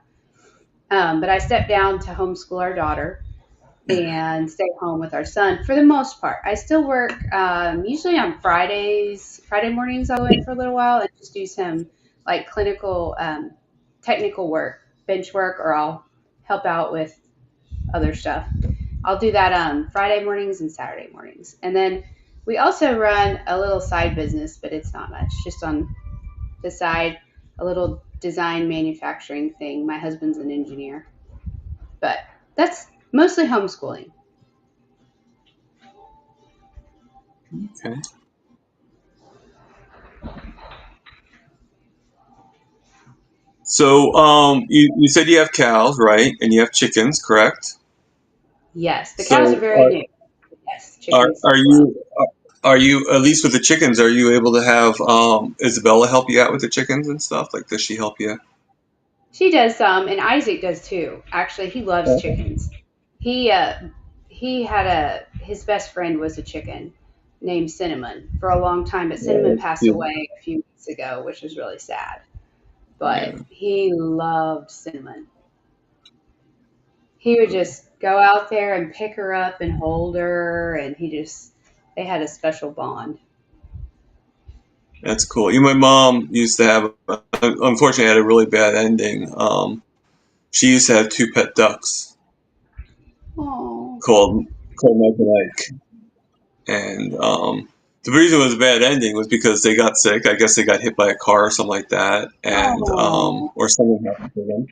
But I stepped down to homeschool our daughter and stay home with our son for the most part. I still work usually on Fridays. Friday mornings, I'll go in for a little while and just do some like clinical, technical work, bench work, or I'll help out with other stuff. I'll do that Friday mornings and Saturday mornings. And then we also run a little side business, but it's not much, just on the side, a little design manufacturing thing. My husband's an engineer, but that's mostly homeschooling. Okay. So you said you have cows, right? And you have chickens, correct? Yes, the cows are So very new. Yes, are chickens are as well. you are you at least with the chickens? Are you able to have Isabella help you out with the chickens and stuff? Like, does she help you? She does some, and Isaac does too. Actually, he loves chickens. He he had a his best friend was a chicken named Cinnamon for a long time, but Cinnamon passed Yeah. away a few weeks ago, which was really sad. But Yeah. he loved Cinnamon. He would just go out there and pick her up and hold her, and they had a special bond. That's cool. My mom used to have, unfortunately, had a really bad ending. She used to have two pet ducks Oh, called Mike and Ike, and the reason it was a bad ending was because they got sick. I guess they got hit by a car or something like that, and oh, or something happened to them.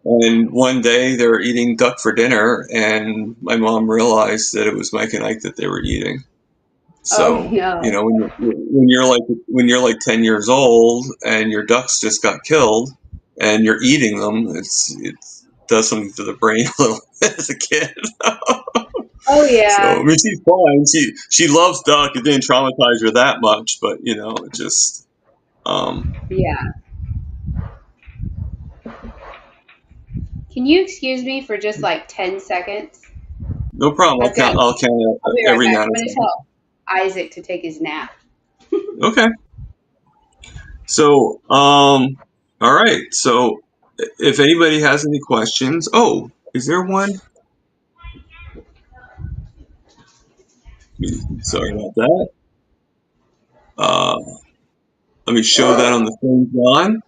And one day they were eating duck for dinner, and my mom realized that it was Mike and Ike that they were eating. Oh So, no. when you're like 10 years old and your ducks just got killed and you're eating them, it does something to the brain a little as a kid. Oh So, I yeah. mean, she's fine. She loves duck. It didn't traumatize her that much, but it just Yeah. Can you excuse me for just like 10 seconds? no problem. I've got I'll count it I'll be right every back. now I'm and going to then. tell Isaac to take his nap. Okay. So, all right. So, if anybody has any questions, is there one? Sorry about that. Uh, Let me show that on the thing, John.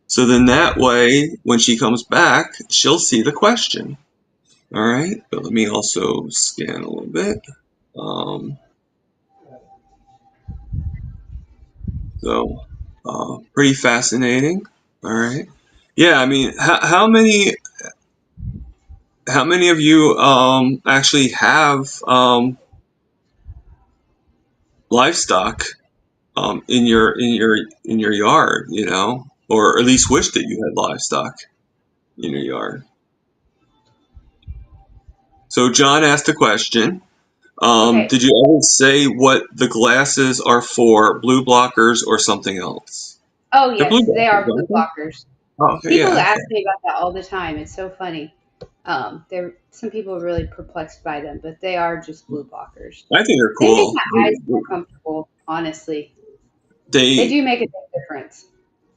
So then that way, when she comes back, she'll see the question. All right. But let me also scan a little bit. Um, Pretty fascinating. All right. Yeah. I mean, how many of you actually have livestock in your yard, or at least wish that you had livestock in your yard. So John asked a question. Okay. Did you ever say what the glasses are for? Blue blockers or something else? Oh They're blue yes, they are blockers, blue aren't they? blockers. Oh, okay, People yeah, ask okay. me about that all the time. It's so funny. There, some people are really perplexed by them, but they are just blue blockers. I think they're They make cool. my eyes more comfortable. Honestly, they They do make a big difference.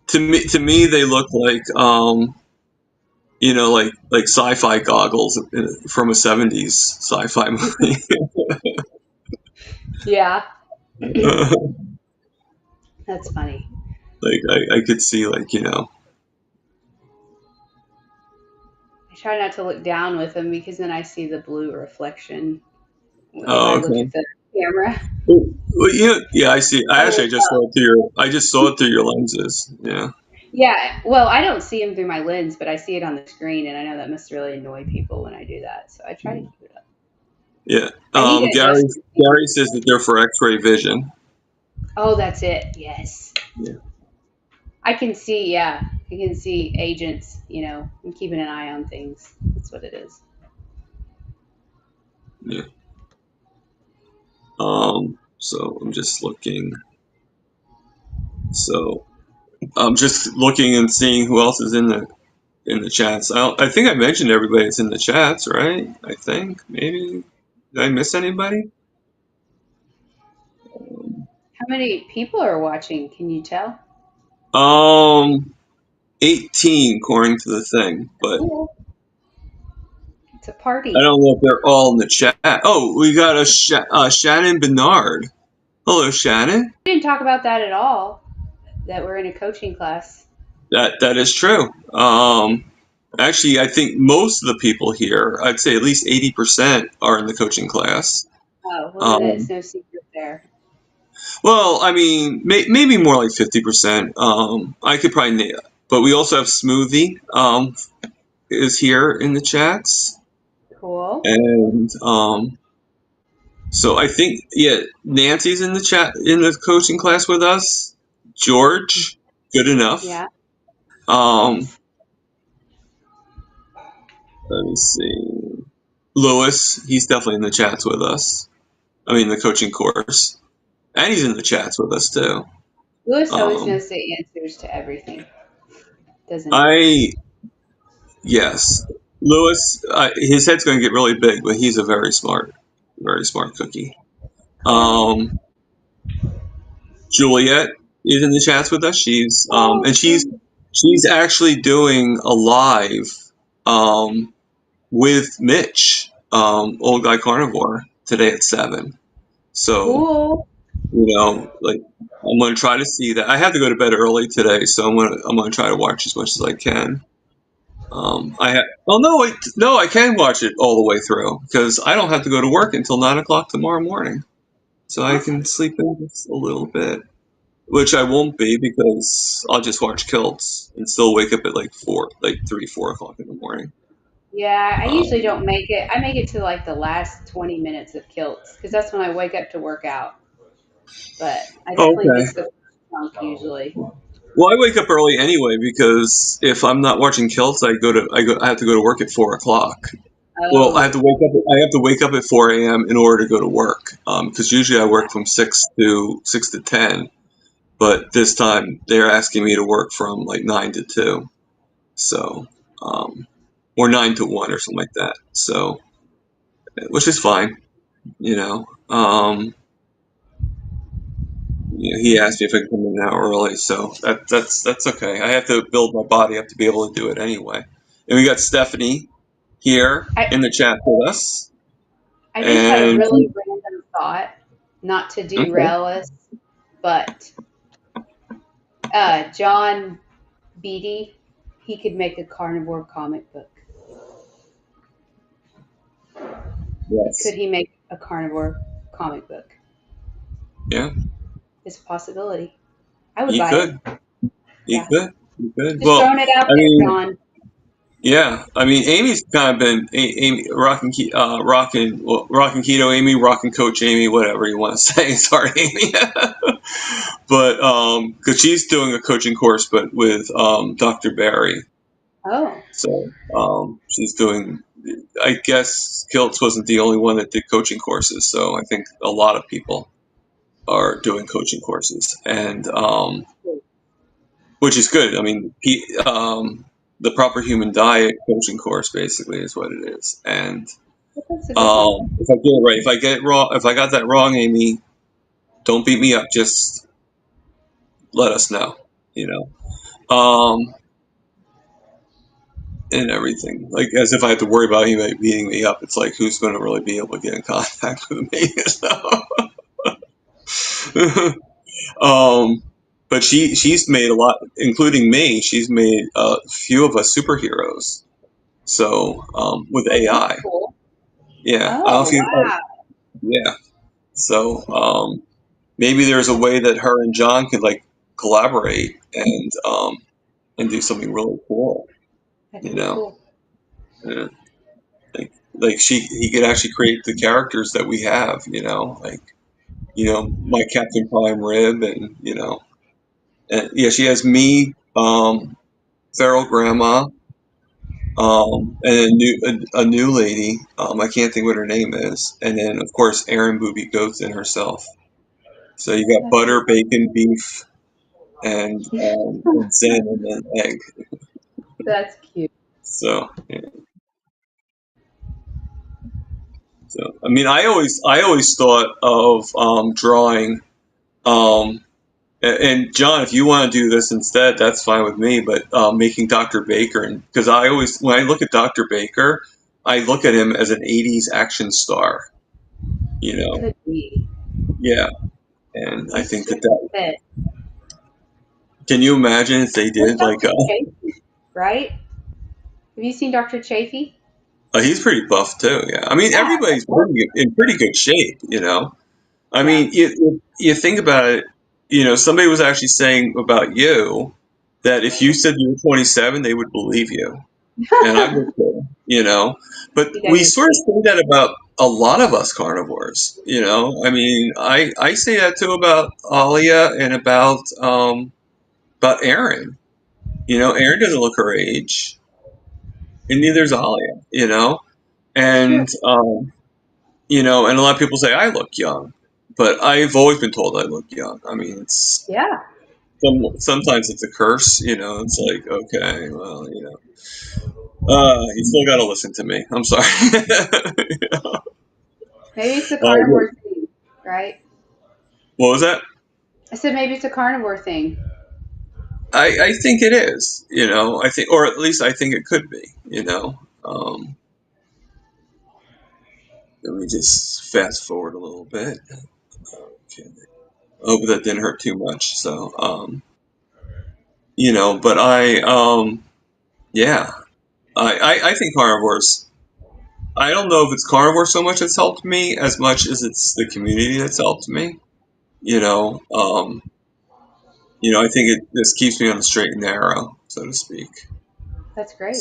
to me they look like like sci-fi goggles from a '70s sci-fi movie. Yeah, that's funny. Like I could see I try not to look down with them because then I see the blue reflection if I Oh, look okay. at the camera. Well, yeah, I see. Oh, I just saw it through your lenses. Yeah, yeah. Well, I don't see them through my lens, but I see it on the screen, and I know that must really annoy people when I do that. So I try to keep it up. yeah. I need to Gary adjust. Gary says that they're for X-ray vision. Oh, that's it. Yes. Yeah, I can see, yeah, I can see agents, and keeping an eye on things. That's what it is. yeah. So I'm just looking. So I'm just looking and seeing who else is in the chats. I think I mentioned everybody that's in the chats, right? I think maybe did I miss anybody? How many people are watching? Can you tell? Um, 18 according to the thing, but Cool. It's a I party. don't know if they're all in the chat. Oh, we got Shannon Bernard. Hello, Shannon. We didn't talk about that at all. That we're in a coaching class. That is true. Actually, I think most of the people here, I'd say at least 80% are in the coaching class. Oh, well, then it's Um, no secret there. well, I mean, maybe more like 50%. I could probably name, but we also have Smoothie is here in the chats, Cool. and so I think Nancy's in the chat in the coaching class with us. George, good enough. Yeah. Um, Nice. Let me see. Lewis, he's definitely in the chats with us. I mean, the coaching course, and he's in the chats with us too. Lewis always Um, knows the answers to everything, doesn't he? I Yes, Lewis. His head's going to get really big, but he's a very smart cookie. Cool. Um, Juliet is in the chats with us. She's Oh, and she's actually doing a live um, with Mitch, Old Guy Carnivore, today at 7. So cool. like I'm going to try to see that. I have to go to bed early today, so I'm going to try to watch as much as I can. No, wait, no, I can watch it all the way through because I don't have to go to work until 9 o'clock tomorrow morning, so I can Awesome. sleep in just a little bit. Which I won't be because I'll just watch Kilts and still wake up at like 4 o'clock in the morning. Yeah, I usually Um, don't make it. I make it to like the last 20 minutes of kilts because that's when I wake up to work out. but I definitely Okay. miss the first chunk usually. Well, I wake up early anyway because if I'm not watching Kilts, I have to go to work at 4 o'clock. Well, Oh, I have to wake up at 4 a.m. in order to go to work. Because usually I work from 6 to 10, but this time they're asking me to work from like 9 to 2, so um, or 9 to 1 or something like that. So, which is fine, you know. He asked me if I could come in an hour early, so that's okay. I have to build my body up to be able to do it anyway. And we got Stephanie here I in the chat with us, I just had a and really random thought, not to okay, derail us, but John Beatty, he could make a carnivore comic book. Could yes, he make a carnivore comic book? yeah, It's a possibility. I would he buy it. could, Yeah. he could. Just Well, throwing it out I there, mean, John. yeah, I mean, Amy's kind of been Amy rocking keto Amy, rocking coach Amy, whatever you want to say. Sorry, Amy, but because she's doing a coaching course, but with Dr. Barry. Oh, So she's doing. I guess Kiltz wasn't the only one that did coaching courses. So I think a lot of people are doing coaching courses, and which is good. I mean, the proper human diet coaching course basically is what it is. And that's a good one. if I get it right, if I get it wrong, if I got that wrong, Amy, don't beat me up. Just let us know. You know. And everything. Like as if I had to worry about anybody beating me up. It's like who's going to really be able to get in contact with me? So, but she's made a lot, including me. She's made a few of us superheroes. So with Oh, that's AI, cool. yeah. I don't know if Oh, you, wow. yeah. So maybe there's a way that her and John could like collaborate and do something really cool. That You could be know. cool. Yeah. Like he could actually create the characters that we have, like my Captain Prime rib, and and yeah, she has me, feral grandma, and a new lady, I can't think what her name is, and then of course Aaron Booby Goats and herself. So you got That's butter, bacon, beef, and Zen, and then egg. that's cute. So yeah. So I mean, I always thought of drawing. Um, And John, if you want to do this instead, that's fine with me. But making Dr. Baker, and because I always, when I look at Dr. Baker, I look at him as an '80s action star. You know, Could be. yeah. And I He's think that super that. fit. Can you imagine if they Where's did like? Dr. Chafee? Right? Have you seen Dr. Chafee? He's pretty buff too. Yeah. I mean, Yeah. everybody's in pretty good shape. I Yeah. mean, you think about it. Somebody was actually saying about you that if you said you were 27, they would believe you. And I would say, but You we guys are sort of cute. say that about a lot of us carnivores. I mean, I say that too about Alia and about Erin. Erin doesn't look her age, and neither's Alia. It's true. And a lot of people say I look young, but I've always been told I look young. I mean, Yeah. sometimes it's a curse. It's like, okay, well, you still got to listen to me. I'm sorry. Maybe it's a Yeah. carnivore thing, right? What was that? I said maybe it's a carnivore thing. I think it is. I think, or at least I think it could be. Let me just fast forward a little bit. Okay. I hope that didn't hurt too much. So, but yeah, I think carnivores. I don't know if it's carnivore so much that's helped me as much as it's the community that's helped me. You know, um, I think this keeps me on the straight and narrow, so to speak. That's great.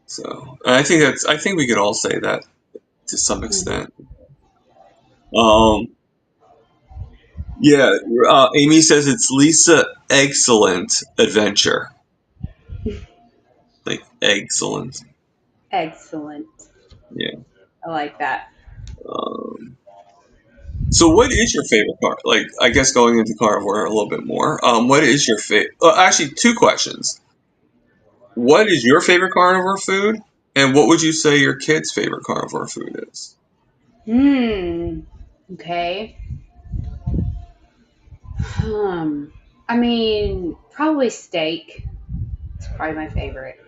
So, and I think we could all say that to some Hmm. extent. Um, Yeah, Amy says it's Lisa Excellent Adventure. Like excellent. Excellent. Yeah. I like that. Um, so, what is your favorite car? Like, I guess going into carnivore a little bit more. What is your favorite? Actually, two questions. What is your favorite carnivore food, and what would you say your kid's favorite carnivore food is? Hmm. Okay. Um. I mean, probably steak. It's probably my favorite.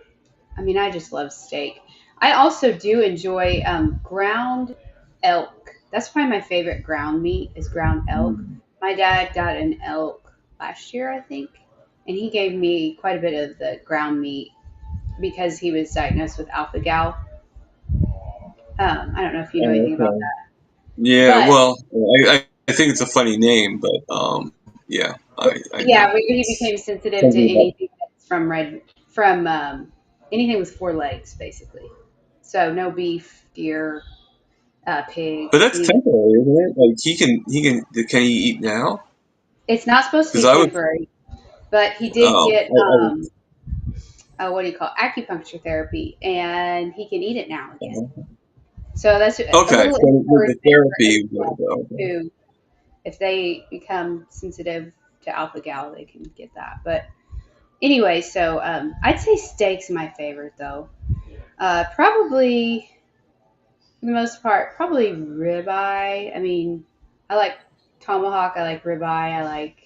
I mean, I just love steak. I also do enjoy ground elk. That's probably my favorite ground meat is ground elk. My dad got an elk last year, I think, and he gave me quite a bit of the ground meat because he was diagnosed with alpha gal. I don't know if you know Oh, anything about okay. that, Yeah, but well, I think it's a funny name, but yeah, I yeah, know. he It's became sensitive to something about, anything that's from anything with four legs, basically. So no beef, deer, pig, but that's anything. temporary, isn't it? Like can he eat now? It's not supposed to Because be I would, temporary, but he did oh, get I would, what do you call it? Acupuncture therapy, and he can eat it now again. uh-huh. So that's a Okay, little so with the encouragement for therapy, anyone okay. who, if they become sensitive to alpha gal, they can get that. But anyway, so I'd say steak's my favorite though. Probably for the most part, probably ribeye. I mean, I like tomahawk. I like ribeye. I like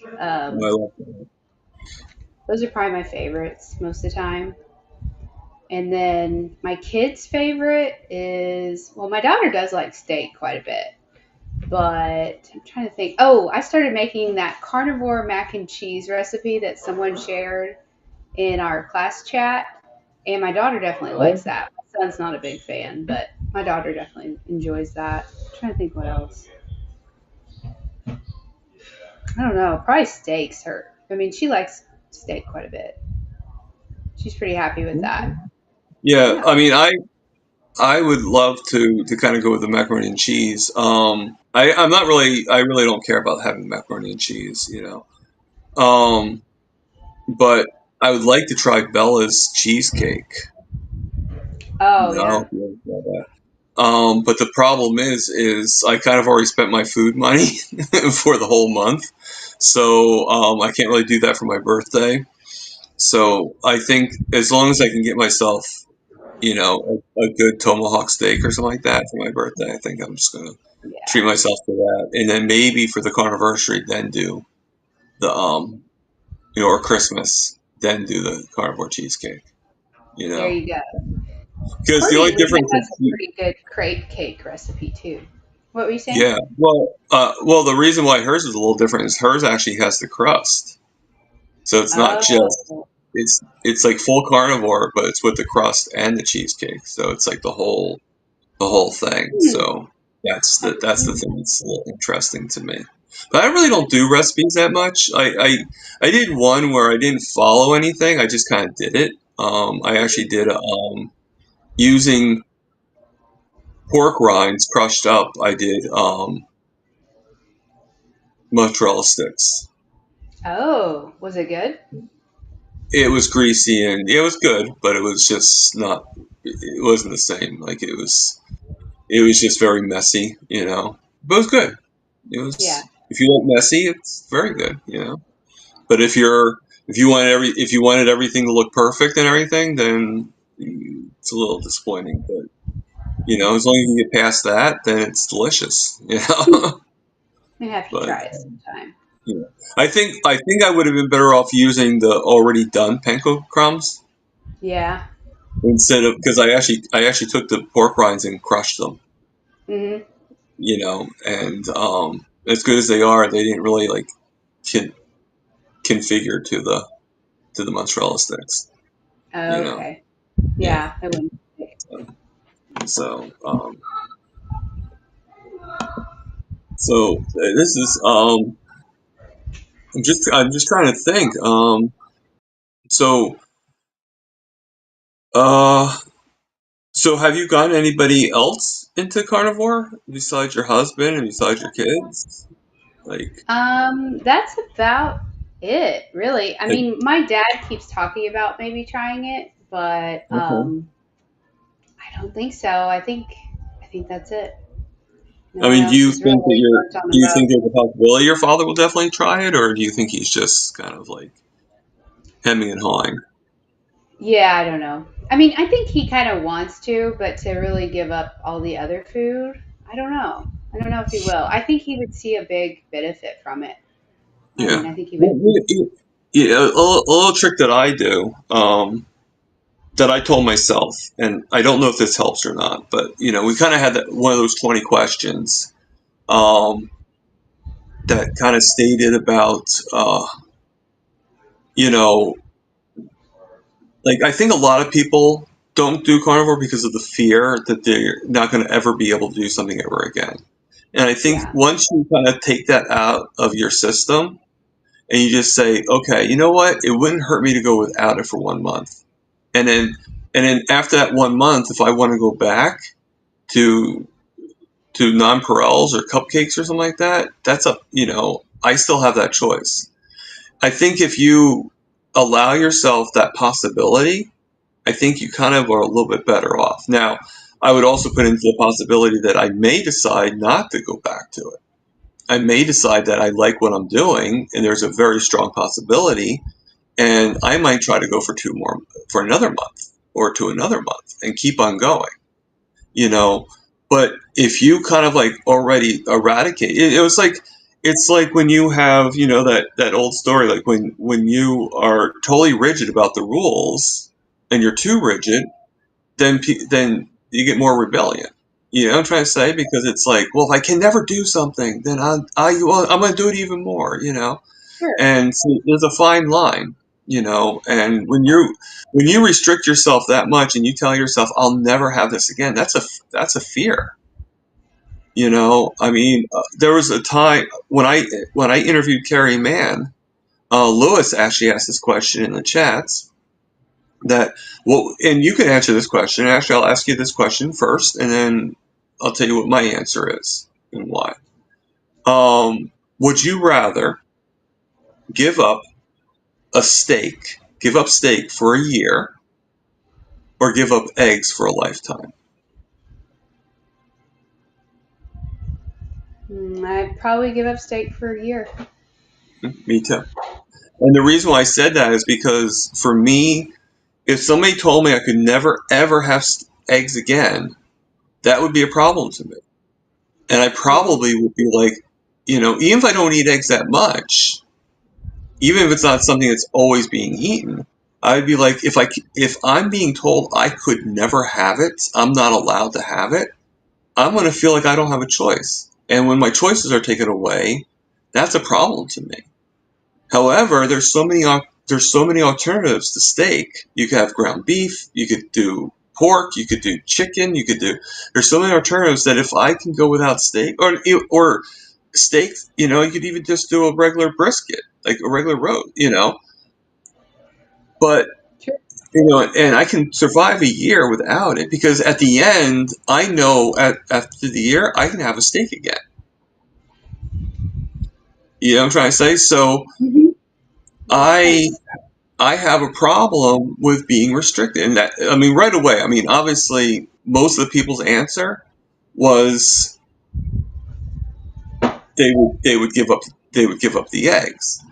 I love that. those are probably my favorites most of the time. And then my kid's favorite is, well, my daughter does like steak quite a bit, but I'm trying to think. Oh, I started making that carnivore mac and cheese recipe that someone shared in our class chat, and my daughter definitely likes Oh, that. My son's not a big fan, but my daughter definitely enjoys that. I'm trying to think what else. I don't know. Probably steaks. Her. I mean, she likes steak quite a bit. She's pretty happy with that. okay. Yeah, Yeah. I mean, I would love to kind of go with the macaroni and cheese. I'm not really, I really don't care about having macaroni and cheese, you know. But I would like to try Bella's cheesecake. Oh No, yeah. but the problem is I kind of already spent my food money for the whole month, so I can't really do that for my birthday. So I think as long as I can get myself, a good tomahawk steak or something like that for my birthday, I think I'm just gonna treat Yeah. myself to that, and then maybe for the carniversary, then do the or Christmas, then do the carnivore cheesecake. You There know, you go. because the Party only Lena difference has is, a pretty good crepe cake recipe too. What were you saying? yeah. Well, the reason why hers is a little different is hers actually has the crust, so it's not just Oh. it's like full carnivore, but it's with the crust and the cheesecake, so it's like the whole thing. Hmm. So that's the thing that's a little interesting to me. But I really don't do recipes that much. I did one where I didn't follow anything. I just kind of did it. I actually did using pork rinds crushed up. I did mozzarella sticks. Oh, was it good? It was greasy and it was good, but it was just not. It wasn't the same. Like it was just very messy, But it was good. It Yeah. was if you like messy, it's very good. But if you wanted everything to look perfect and everything, then it's a little disappointing. But as long as you get past that, then it's delicious. I have to But try it sometime. I think I would have been better off using the already done panko crumbs Yeah. instead of because I actually took the pork rinds and crushed them. Mhm. And as good as they are, they didn't really like con- configure to the mozzarella sticks. Oh, You know, okay. yeah. Yeah, I wouldn't. So this is I'm just trying to think. So uh so have you gotten anybody else into carnivore besides your husband and besides your kids? Like, That's about it, really. I like mean, my dad keeps talking about maybe trying it, but okay. I don't think so. I think that's it. No I one mean, else has really jumped on the do you boat. think there's a possibility your father will definitely try it, or do you think he's just kind of like hemming and hawing? Yeah, I don't know. I mean, I think he kind of wants to, but to really give up all the other food, I don't know. I don't know if he will. I think he would see a big benefit from it. I Yeah. mean, I think he would. Well, yeah, a little trick that I do, that I told myself, and I don't know if this helps or not, but we kind of had one of those 20 questions, um, that kind of stated about, you know, like I think a lot of people don't do carnivore because of the fear that they're not going to ever be able to do something ever again. And I think Yeah. once you kind of take that out of your system and you just say, okay, you know what? It wouldn't hurt me to go without it for 1 month. And then after that 1 month, if I want to go back to nonpareils or cupcakes or something like that, that's up, I still have that choice. I think if you allow yourself that possibility, I think you kind of are a little bit better off. Now, I would also put into the possibility that I may decide not to go back to it. I may decide that I like what I'm doing, and there's a very strong possibility, and I might try to go for another month or to another month and keep on going. You know, but if you kind of like already eradicate, it was like it's like when you have that old story, like when you are totally rigid about the rules and you're too rigid, then you get more rebellion. You know what I'm trying to say? Because it's like, well, if I can never do something, then I'm going to do it even more. Sure. And so there's a fine line. And when you restrict yourself that much and you tell yourself, I'll never have this again, that's a fear. I mean, there was a time when I interviewed Carrie Mann. Lewis actually asked this question in the chats, that well, and you can answer this question. Actually, I'll ask you this question first, and then I'll tell you what my answer is and why. Would you rather give up give up steak for a year, or give up eggs for a lifetime? I'd probably give up steak for a year. Me too. And the reason why I said that is because for me, if somebody told me I could never ever have eggs again, that would be a problem to me. And I Hmm. probably would be like, even if I don't eat eggs that much, even if it's not something that's always being eaten, I'd be like, if I'm being told I could never have it, I'm not allowed to have it, I'm going to feel like I don't have a choice. And when my choices are taken away, that's a problem to me. However, there's so many alternatives to steak. You could have ground beef, you could do pork, you could do chicken, there's so many alternatives that if I can go without steak, or steak, you could even just do a regular brisket, like a regular roast. But Sure. and I can survive a year without it, because at the end, I know after the year I can have a steak again. You know what I'm trying to say? So Hmm. Makes I sense. I have a problem with being restricted. And that, I mean, right away, I mean, obviously, most of the people's answer was they would give up the eggs.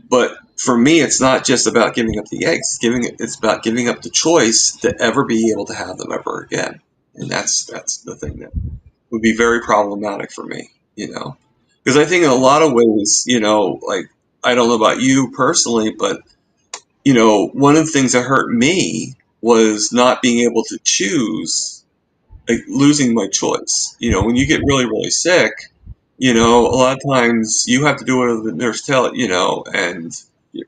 But for me, it's not just about giving up the eggs. It's about giving up the choice to ever be able to have them ever again. And that's the thing that would be very problematic for me. Because I think in a lot of ways, like, I don't know about you personally, but one of the things that hurt me was not being able to choose, like losing my choice. When you get really, really sick, a lot of times you have to do what the nurse tell it, and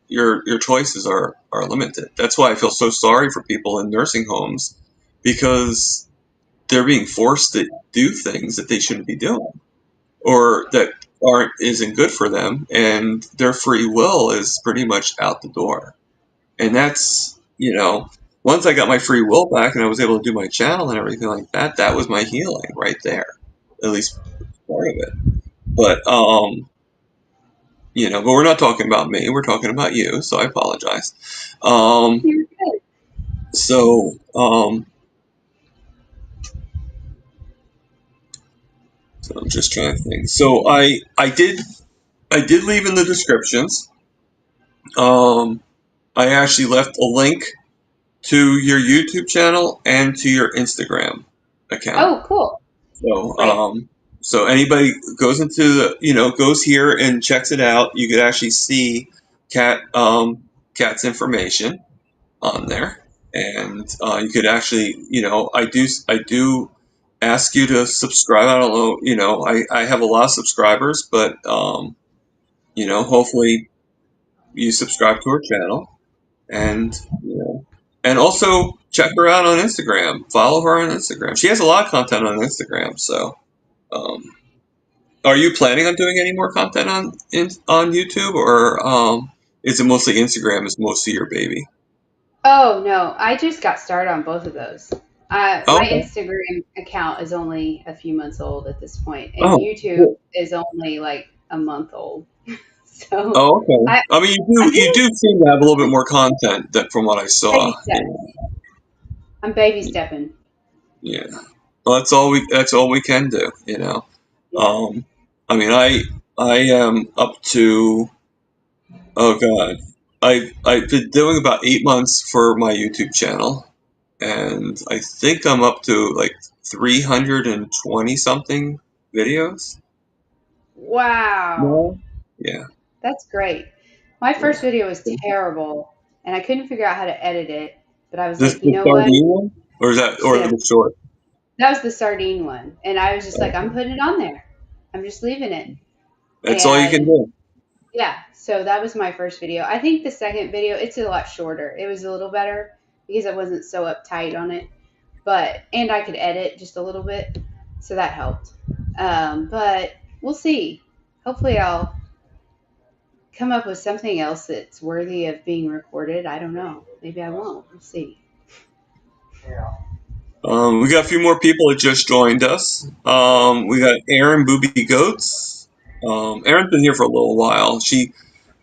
your choices are limited. That's why I feel so sorry for people in nursing homes, because they're being forced to do things that they shouldn't be doing, or that aren't isn't good for them, and their free will is pretty much out the door. And that's, once I got my free will back and I was able to do my channel and everything like that, that was my healing right there, at least part of it. But But we're not talking about me. We're talking about you. So I apologize. You're good. So I'm just trying to think. So I did leave in the descriptions. Um, I actually left a link to your YouTube channel and to your Instagram account. Oh, cool. So, Great. so anybody goes into goes here and checks it out, you could actually see Kat's information on there, and you could actually, I do ask you to subscribe. I don't know, I have a lot of subscribers, but hopefully you subscribe to her channel, and and also check her out on Instagram. Follow her on Instagram. She has a lot of content on Instagram, so. Um, Are you planning on doing any more content on YouTube, or is it mostly Instagram? Is mostly your baby? Oh no, I just got started on both of those. Oh, My okay. Instagram account is only a few months old at this point, and Oh, YouTube cool. is only like a month old. So Oh, okay. I, I mean, I'm you doing do seem to have a little bit more content than from what I saw. baby steps. I'm baby stepping. Yeah. Well, that's all we can do. Yeah. Um, I mean, I am up to, oh God, I've been doing about 8 months for my YouTube channel, and I think I'm up to like 320 something videos. Wow, No. Yeah. that's great. My Yeah. first video was terrible, and I couldn't figure out how to edit it. But I was This like, you the know what? sardine one, or is that or Yeah, the short? that was the sardine one, and I was just like, I'm Okay. putting it on there. I'm just leaving it. That's all you can And do. yeah, so that was my first video. I think the second video, it's a lot shorter. It was a little better because I wasn't so uptight on it, and I could edit just a little bit, so that helped. But we'll see. Hopefully, I'll come up with something else that's worthy of being recorded. I don't know. Maybe I won't. We'll see. We got a few more people that just joined us. We got Aaron Booby Goats. Aaron's been here for a little while.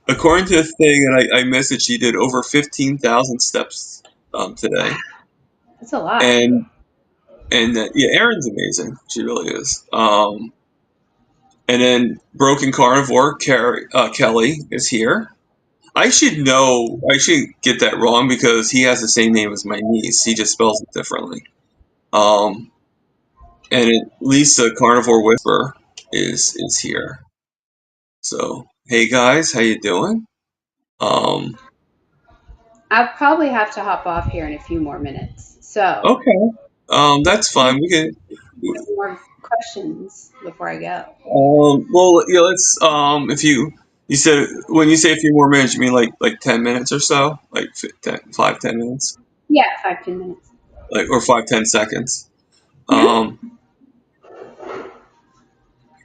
According to the thing, and I missed it, she did over 15,000 steps today. That's a lot. And yeah, Erin's amazing. She really is. And then Broken Carnivore, Kelly is here. I should know. I should get that wrong because he has the same name as my niece. He just spells it differently. Um, Lisa Carnivore Whisper is here. So hey guys, how you doing? Um, I'll probably have to hop off here in a few more minutes. So, okay. That's fine. We can. any more questions before I go? Well, yeah. Let's. If you said when you say a few more minutes, you mean like 10 minutes or so, like 5, 10 minutes, Yeah, 5, 10 minutes. like or 5, 10 seconds. Hmm. Um,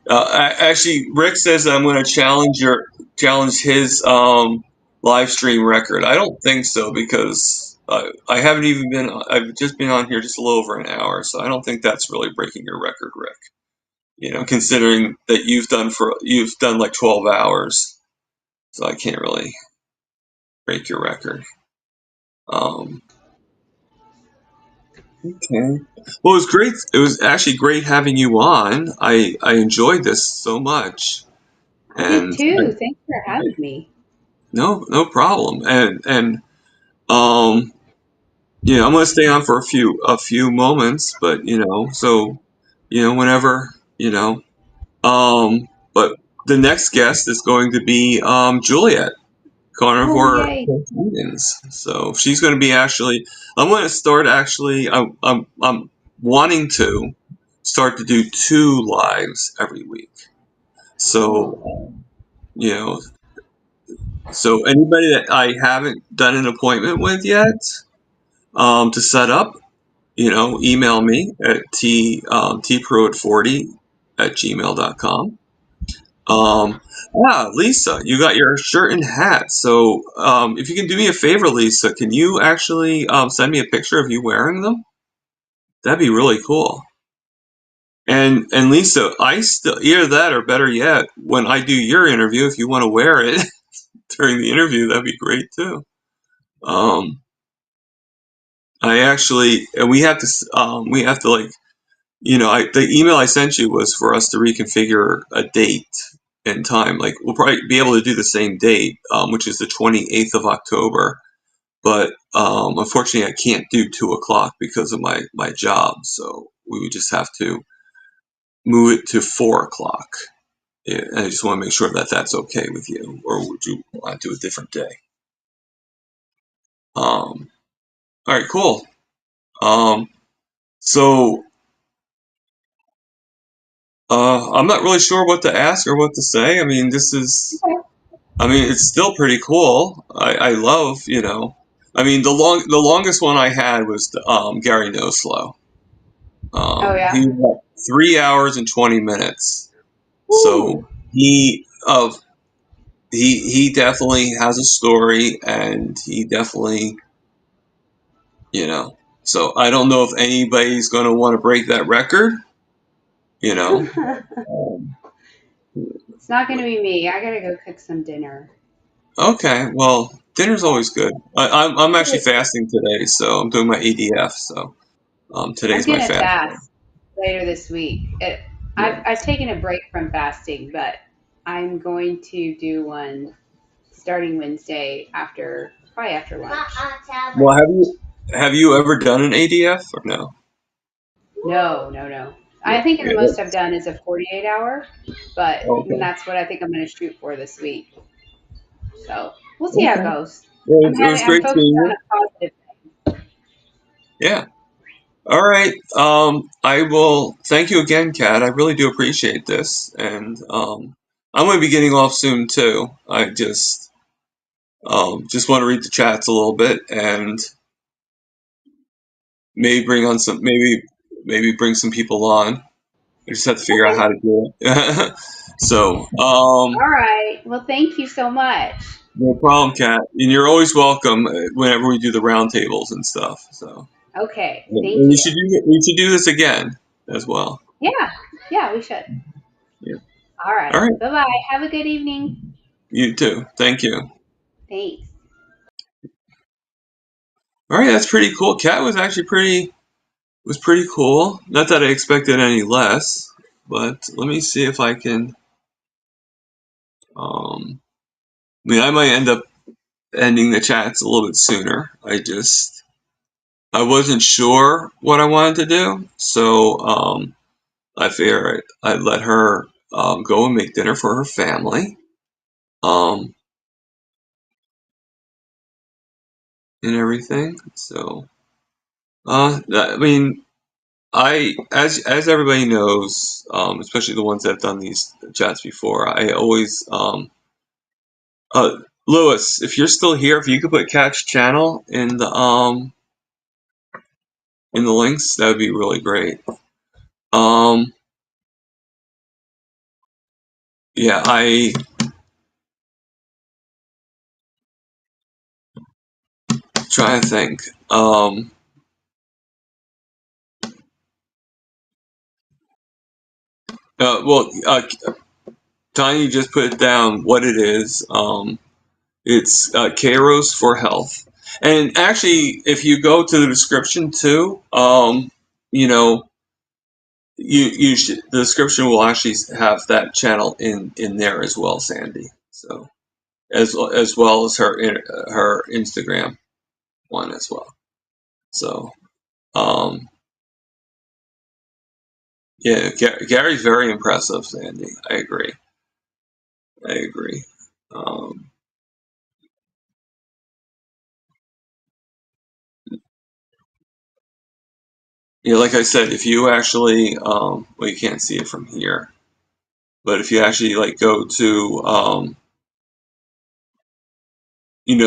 Actually, Rick says I'm going to challenge his live stream record. I don't think so because I haven't even been. I've just been on here just a little over an hour, so I don't think that's really breaking your record, Rick. Considering that you've done like 12 hours, so I can't really break your record. Um, okay. Well, it was great. It was actually great having you on. I enjoyed this so much, I did and too. Thanks for having me. no problem. And um, I'm gonna stay on for a few moments, but so whenever but the next guest is going to be Juliet. Oh, Carnivore yay. Vegans. So she's going to be actually. I'm going to start actually. I'm wanting to start to do 2 lives every week. Cool. So you know, so anybody that I haven't done an appointment with yet, to set up, email me at tpruitt40@gmail.com. Lisa, you got your shirt and hat. So, if you can do me a favor, Lisa, can you actually send me a picture of you wearing them? That'd be really cool. And Lisa, I still either that or better yet, when I do your interview, if you want to wear it during the interview, that'd be great too. Um, I actually, and we have to like, the email I sent you was for us to reconfigure a date and time. Like we'll probably be able to do the same date, which is the 28th of October. But unfortunately, I can't do 2 o'clock because of my job. So we would just have to move it to 4 o'clock. Yeah, and I just want to make sure that that's okay with you, or would you want to do a different day? All right, cool. Um, so I'm not really sure what to ask or what to say. I mean, it's still pretty cool. I love, I mean, the longest one I had was Gary Noslow. Oh yeah. He was like 3 hours and 20 minutes. So Ooh. he definitely has a story, and he definitely, you know. So I don't know if anybody's going to want to break that record, you know. Um, It's not gonna be me. I gotta go cook some dinner. okay, well, dinner's always good. I'm actually fasting today, so I'm doing my ADF. So I'm today's my gonna fast day. fast later this week. Yeah. I've taken a break from fasting, but I'm going to do one starting Wednesday after probably after lunch. Well, have you ever done an ADF or no? No, no, no. I Yeah. think the Yeah. most I've done is a 48 hour, but Okay. that's what I think I'm going to shoot for this week. So we'll see how it Okay. goes. Well, it was I'm great focused seeing on you. a positive. Yeah. All right. I will thank you again, Kat. I really do appreciate this, and I'm going to be getting off soon too. I just want to read the chats a little bit, and maybe bring on maybe bring some people on. I just have to figure out Okay. how to do it. So, All right. Well, thank you so much. no problem, Kat. And you're always welcome whenever we do the roundtables and stuff. So, Okay. and Thank you. we should do this again as well. Yeah. Yeah, we should. Yeah. All All right. right. Bye bye. Have a good evening. You too. Thank you. Thanks. All right. That's pretty cool. Kat was pretty cool. Not that I expected any less, but let me see if I can. I mean, I might end up ending the chats a little bit sooner. I wasn't sure what I wanted to do, so I figured I'd let her go and make dinner for her family, um, and everything. So, I mean, as everybody knows, especially the ones that have done these chats before, I always uh, Lewis, if you're still here, if you could put Catch Channel in the links, that would be really great. Um, yeah, I trying to think. Well, Tiny just put it down what it is. It's Kairos for Health, and actually, if you go to the description too, you know, you should, the description will actually have that channel in there as well, Sandy. So as well as her Instagram one as well. So um, yeah, Gary's very impressive, Sandy. I agree. I agree. Um, like I said, if you actually, well, you can't see it from here, but if you actually like go to,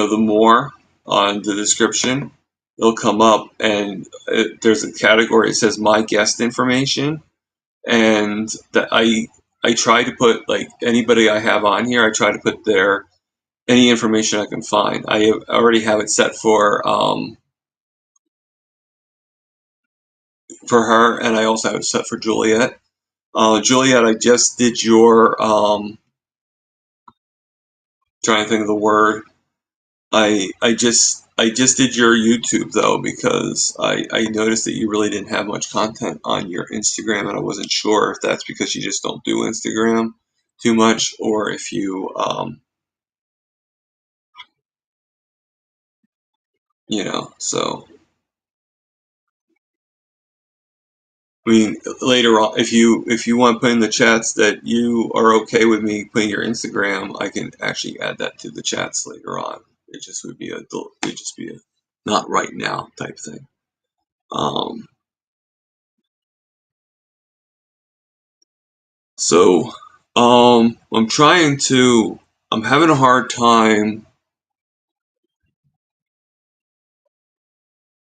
the more on the description, it'll come up, and there's a category that says my guest information, and that I try to put like anybody I have on here, I try to put their any information I can find. Already have it set for her, and I also have it set for Juliet. Juliet, I just did your trying to think of the word. I just did your YouTube though because I noticed that you really didn't have much content on your Instagram, and I wasn't sure if that's because you just don't do Instagram too much, or if you so I mean, later on, if you want to put in the chats that you are okay with me putting your Instagram, I can actually add that to the chats later on. It just be a not right now type thing. Um, so I'm trying to. I'm having a hard time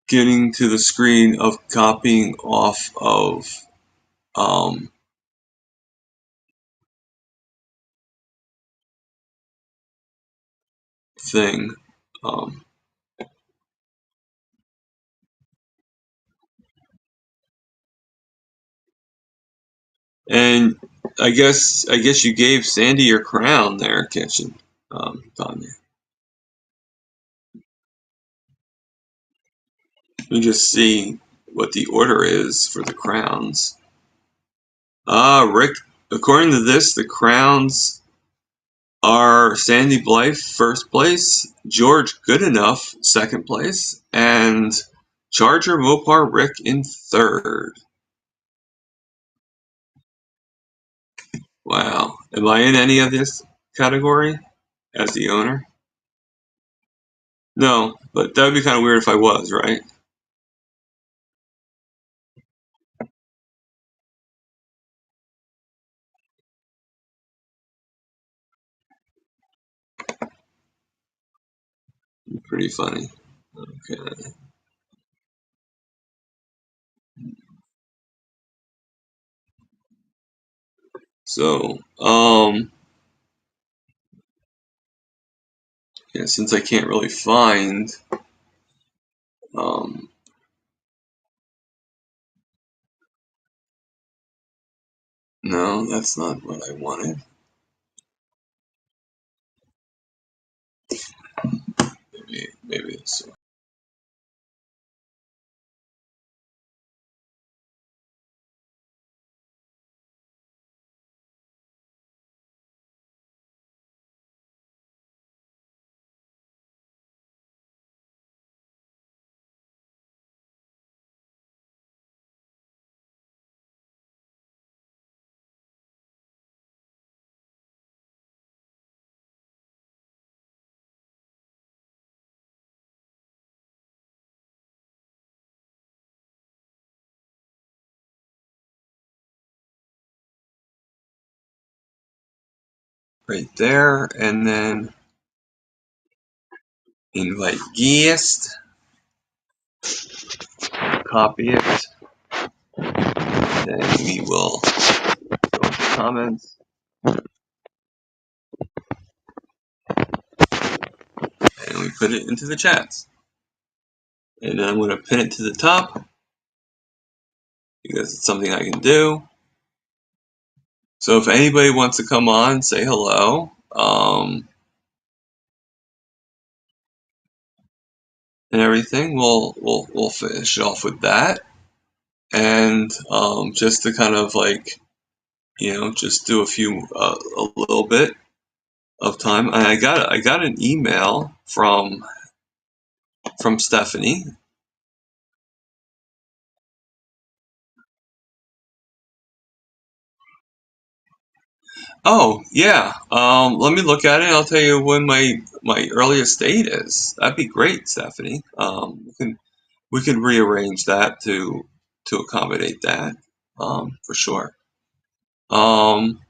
getting to the screen of copying off of um, thing. Um, and I guess you gave Sandy your crown there, Kitchen, Tanya. Let me just see what the order is for the crowns. Rick, according to this, the crowns are Sandy Blythe first place, George Goodenough second place, and Charger Mopar Rick in third. Wow. Am I in any of this category as the owner? No, but that would be kind of weird if I was, right? Pretty funny. Okay. So, yeah, since I can't really find, um, no, that's not what I wanted. Maybe it's right there, and then invite guest, copy it, then we will go to comments, and we put it into the chats. And then I'm going to pin it to the top because it's something I can do. So if anybody wants to come on, say hello, and everything, we'll finish off with that, and just to kind of like just do a little bit of time. And I got an email from Stephanie. Oh yeah, let me look at it. I'll tell you when my earliest date is. That'd be great, Stephanie. We can rearrange that to accommodate that, for sure. Um,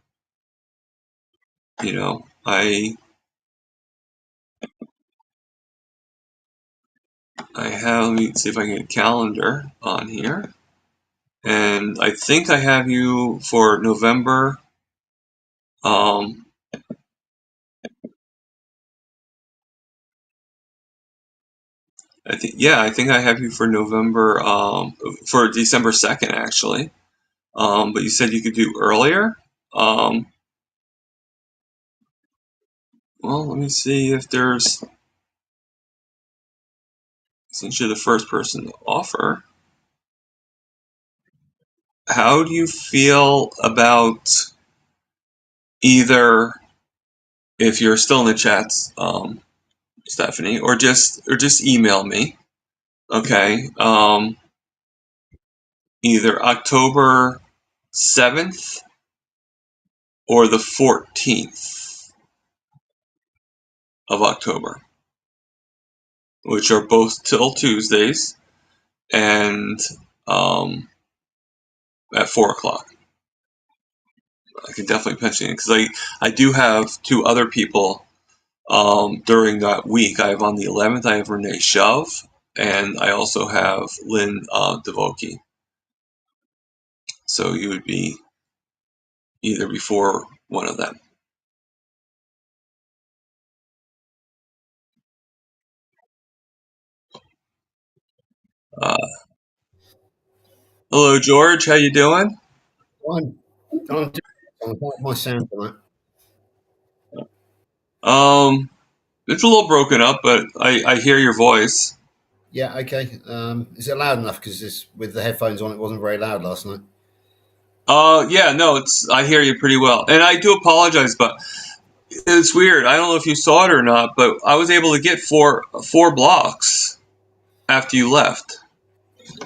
I have. Let me see if I can get a calendar on here, and I think I have you for November. Um, I think I have you for November. For December 2nd, actually. but you said you could do earlier. Um, well, let me see if there's, since you're the first person to offer, how do you feel about either, if you're still in the chats, Stephanie, or just email me, okay? Either October 7th or the 14th of October, which are both till Tuesdays, and at 4 o'clock. I can definitely pension it because I do have two other people during that week. I have on the 11th, I have Renee Shove, and I also have Lynn Devoki. So you would be either before one of them. Uh, hello, George. How you doing? I'm my sound tonight. It's a little broken up, but I hear your voice. Yeah, okay. Is it loud enough? Because with the headphones on, it wasn't very loud last night. Yeah, no, I hear you pretty well, and I do apologize, but it's weird. I don't know if you saw it or not, but I was able to get four blocks after you left.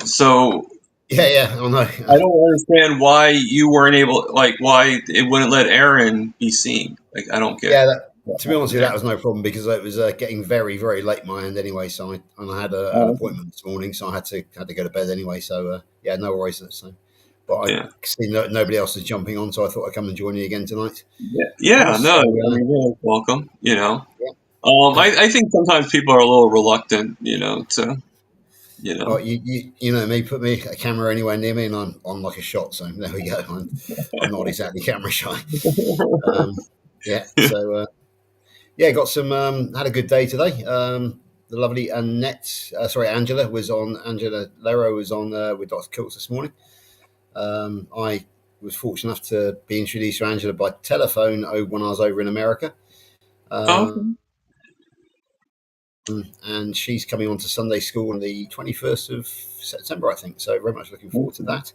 So Yeah, I know. I don't understand why you weren't able, like, why it wouldn't let Aaron be seen. Like, I don't get. Yeah, to be honest with you, that was no problem because it was getting very, very late my end anyway. So I had an appointment this morning, so I had to go to bed anyway. So yeah, no worries. So, but I see nobody else is jumping on, so I thought I'd come and join you again tonight. Yeah, no, I mean, you're welcome. I think sometimes people are a little reluctant, to. Well, you know me, put me a camera anywhere near me, and I'm on like a shot. So there we go. I'm not exactly camera shy. Yeah. So yeah, got some. Had a good day today. The lovely Angela Lero was on with Dr. Kiltz this morning. I was fortunate enough to be introduced to Angela by telephone when I was over in America. And she's coming on to Sunday school on the 21st of September, I think. So very much looking forward to that.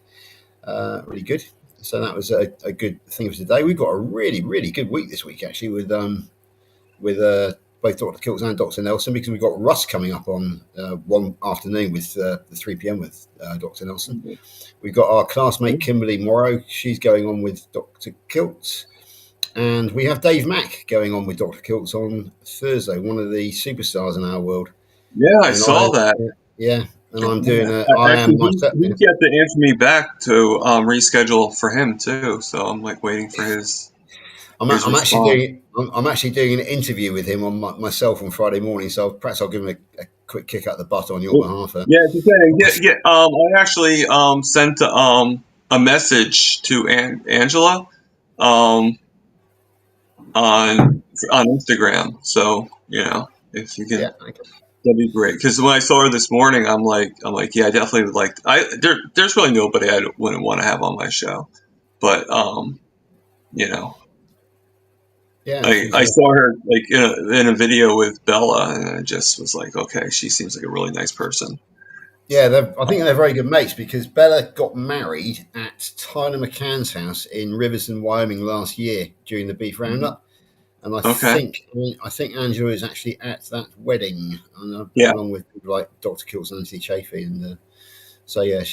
Really good. So that was a good thing for today. We've got a really, really good week this week, actually, with both Dr. Kiltz and Dr. Nelson, because we've got Russ coming up on one afternoon with the 3 p.m. with Dr. Nelson. We've got our classmate Kimberly Morrow. She's going on with Dr. Kiltz. And we have Dave Mack going on with Dr. Kiltz on Thursday, one of the superstars in our world. Yeah, I saw that. Yeah, and I'm doing He's got to answer me back to reschedule for him too. So I'm like waiting for his. I'm actually doing an interview with him on myself on Friday morning. So perhaps I'll give him a quick kick up the butt on your behalf. Yeah. I actually sent a message to Angela on Instagram. So if you can, that'd be great. Because when I saw her this morning, I'm like, yeah, I definitely would like. There's really nobody I wouldn't want to have on my show, but Yeah, I saw her like in a video with Bella, and I just was like, okay, she seems like a really nice person. Yeah, I think they're very good mates because Bella got married at Tyler McCann's house in Riverton, Wyoming last year during the Beef Roundup. And I think Angela is actually at that wedding, along with people like Dr. Kiltz and Anthony Chafee. And so, yeah, I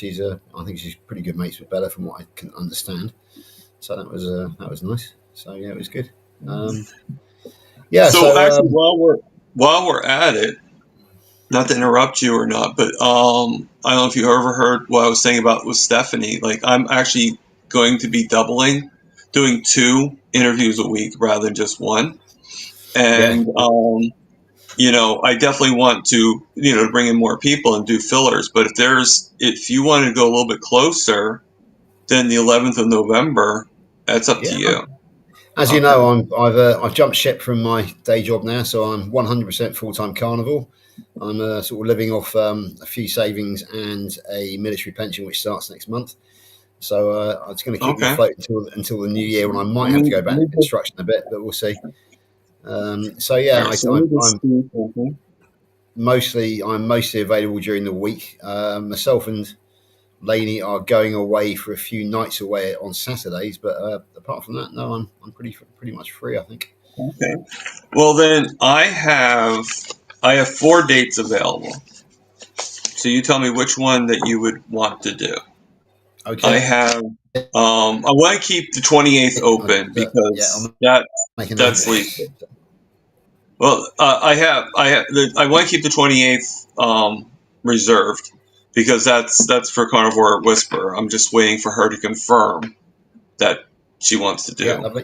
think she's pretty good mates with Bella from what I can understand. So that was nice. So, yeah, it was good. Actually, while we're at it, not to interrupt you or not, but I don't know if you ever heard what I was saying about with Stephanie. Like, I'm actually going to be doing 2 interviews a week rather than just one. And I definitely want to to bring in more people and do fillers. But if you want to go a little bit closer than the 11th of November, that's up to you. As you know, I've jumped ship from my day job now, so I'm 100% full-time carnival. I'm sort of living off a few savings and a military pension, which starts next month. So it's going to keep me Okay. afloat until the new year when I might have to go back to construction a bit, but we'll see. So yeah, All right, so let me just I'm see something. I'm mostly available during the week. Myself and Lainey are going away for a few nights away on Saturdays, but apart from that, no, I'm pretty much free, I think. Okay. Well, then I have 4 dates available. So you tell me which one that you would want to do. I Okay. have. I want to keep the 28th open Yeah, because I'll that make a note of that's legal. it. Well, I want to keep the 28th reserved because that's for Carnivore Whisperer. I'm just waiting for her to confirm that she wants to Yeah, do. lovely.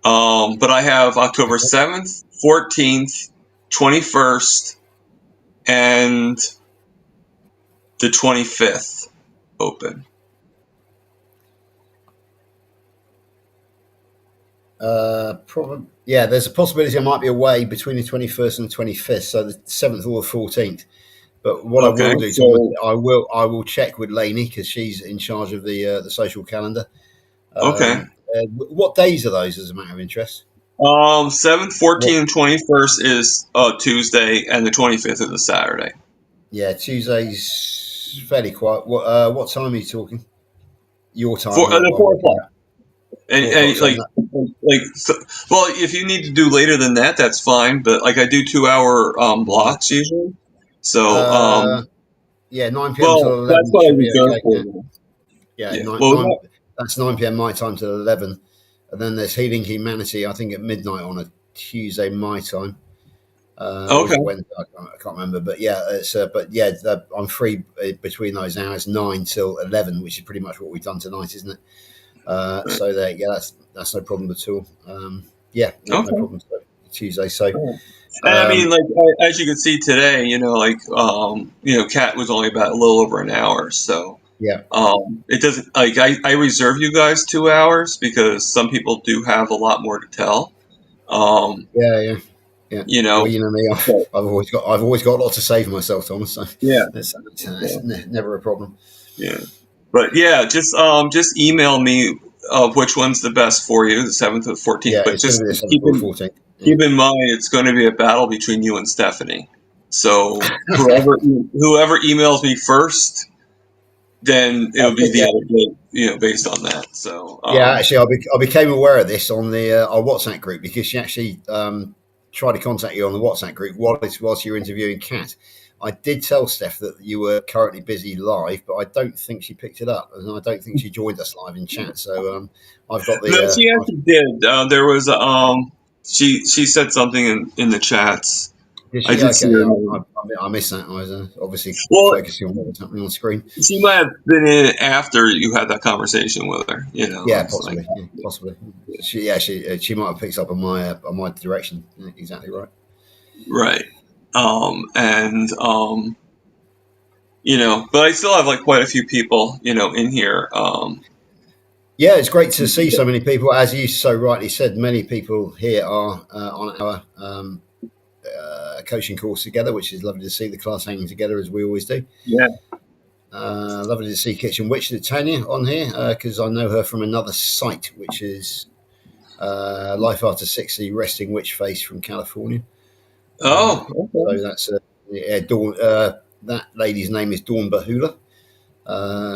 But I have October Okay. 7th, 14th, 21st, and the 25th open. Probably, yeah. There's a possibility I might be away between the 21st and the 25th, so the 7th or the 14th. But what I Okay, will do, Thomas, so I will check with Lainey because she's in charge of the social calendar. okay. What days are those, as a matter of interest? 7th, What? 14th, and 21st is Tuesday, and the 25th is a Saturday. Yeah, Tuesday's fairly quiet. What time are you talking? Your time, For not the while 4 o'clock. And, 4 o'clock. So well, if you need to do later than that, that's fine. But like I do 2 hour blocks usually. So yeah, 9 p.m. till well, that's 11 what I should be reserved okay. for Yeah, you. yeah, Yeah. nine Well, nine. That's 9 p.m. my time till 11, and then there's Healing Humanity. I think at midnight on a Tuesday my time. Or is okay. it Wednesday? I can't remember. But yeah, I'm free between those hours 9 till 11, which is pretty much what we've done tonight, isn't it? So there, yeah, that's no problem at all. No Okay. problem. Tuesday. So And I mean, um, like as you can see today, Cat was only about a little over an hour. So yeah, it doesn't like I reserve you guys 2 hours because some people do have a lot more to tell. Um, yeah. Yeah. you Well, know, you know me. so, I've always got a lot to say for myself, Thomas. So yeah, that's never a problem. yeah. But yeah, just email me which one's the best for you, the 7th or 14th. Yeah, But it's going just to be the 7th or 14th. Yeah. keep in mind it's going to be a battle between you and Stephanie. So whoever emails me first, then it'll be the Yeah. other day, based on that. So Yeah, actually, I became aware of this on the our WhatsApp group because she actually tried to contact you on the WhatsApp group whilst you were interviewing Kat. I did tell Steph that you were currently busy live, but I don't think she picked it up, and I don't think she joined us live in chat. So I've got no, the she actually did. There was she said something in the chats. did I she? did see Okay, her yeah, name. I missed that. I was obviously Well, focusing on what was happening on screen. she might have been in it after you had that conversation with her. Yeah, It's like possibly. Yeah, possibly. She might have picked up on my direction. Yeah, exactly right. right. And but I still have like quite a few people, in here. Yeah, it's great to see so many people. As you so rightly said, many people here are on our coaching course together, which is lovely to see the class hanging together as we always do. Yeah. Lovely to see Kitchen Witch Tanya on here because I know her from another site, which is Life After 60 Resting Witch Face from California. Oh, okay. So that's Dawn. That lady's name is Dawn Bahula.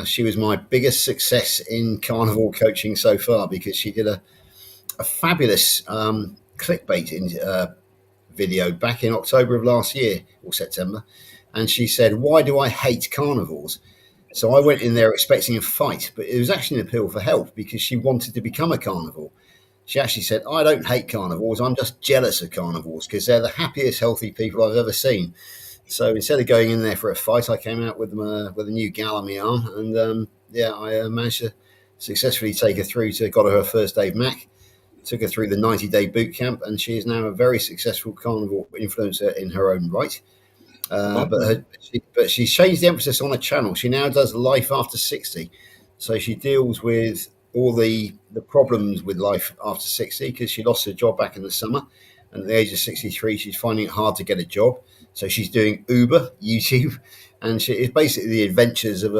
She was my biggest success in carnival coaching so far because she did a fabulous clickbait video back in October of last year or September. And she said, "Why do I hate carnivores?" So I went in there expecting a fight, but it was actually an appeal for help because she wanted to become a carnivore. She actually said, "I don't hate carnivores. I'm just jealous of carnivores because they're the happiest, healthy people I've ever seen." So instead of going in there for a fight, I came out with a new gal on my arm, and I managed to successfully take her through got her first day of MAC, took her through the 90-day boot camp, and she is now a very successful carnivore influencer in her own right. But she's changed the emphasis on her channel. She now does life after 60, so she deals with all the problems with life after 60 because she lost her job back in the summer, and at the age of 63, she's finding it hard to get a job. So she's doing Uber, YouTube, and it's basically the adventures of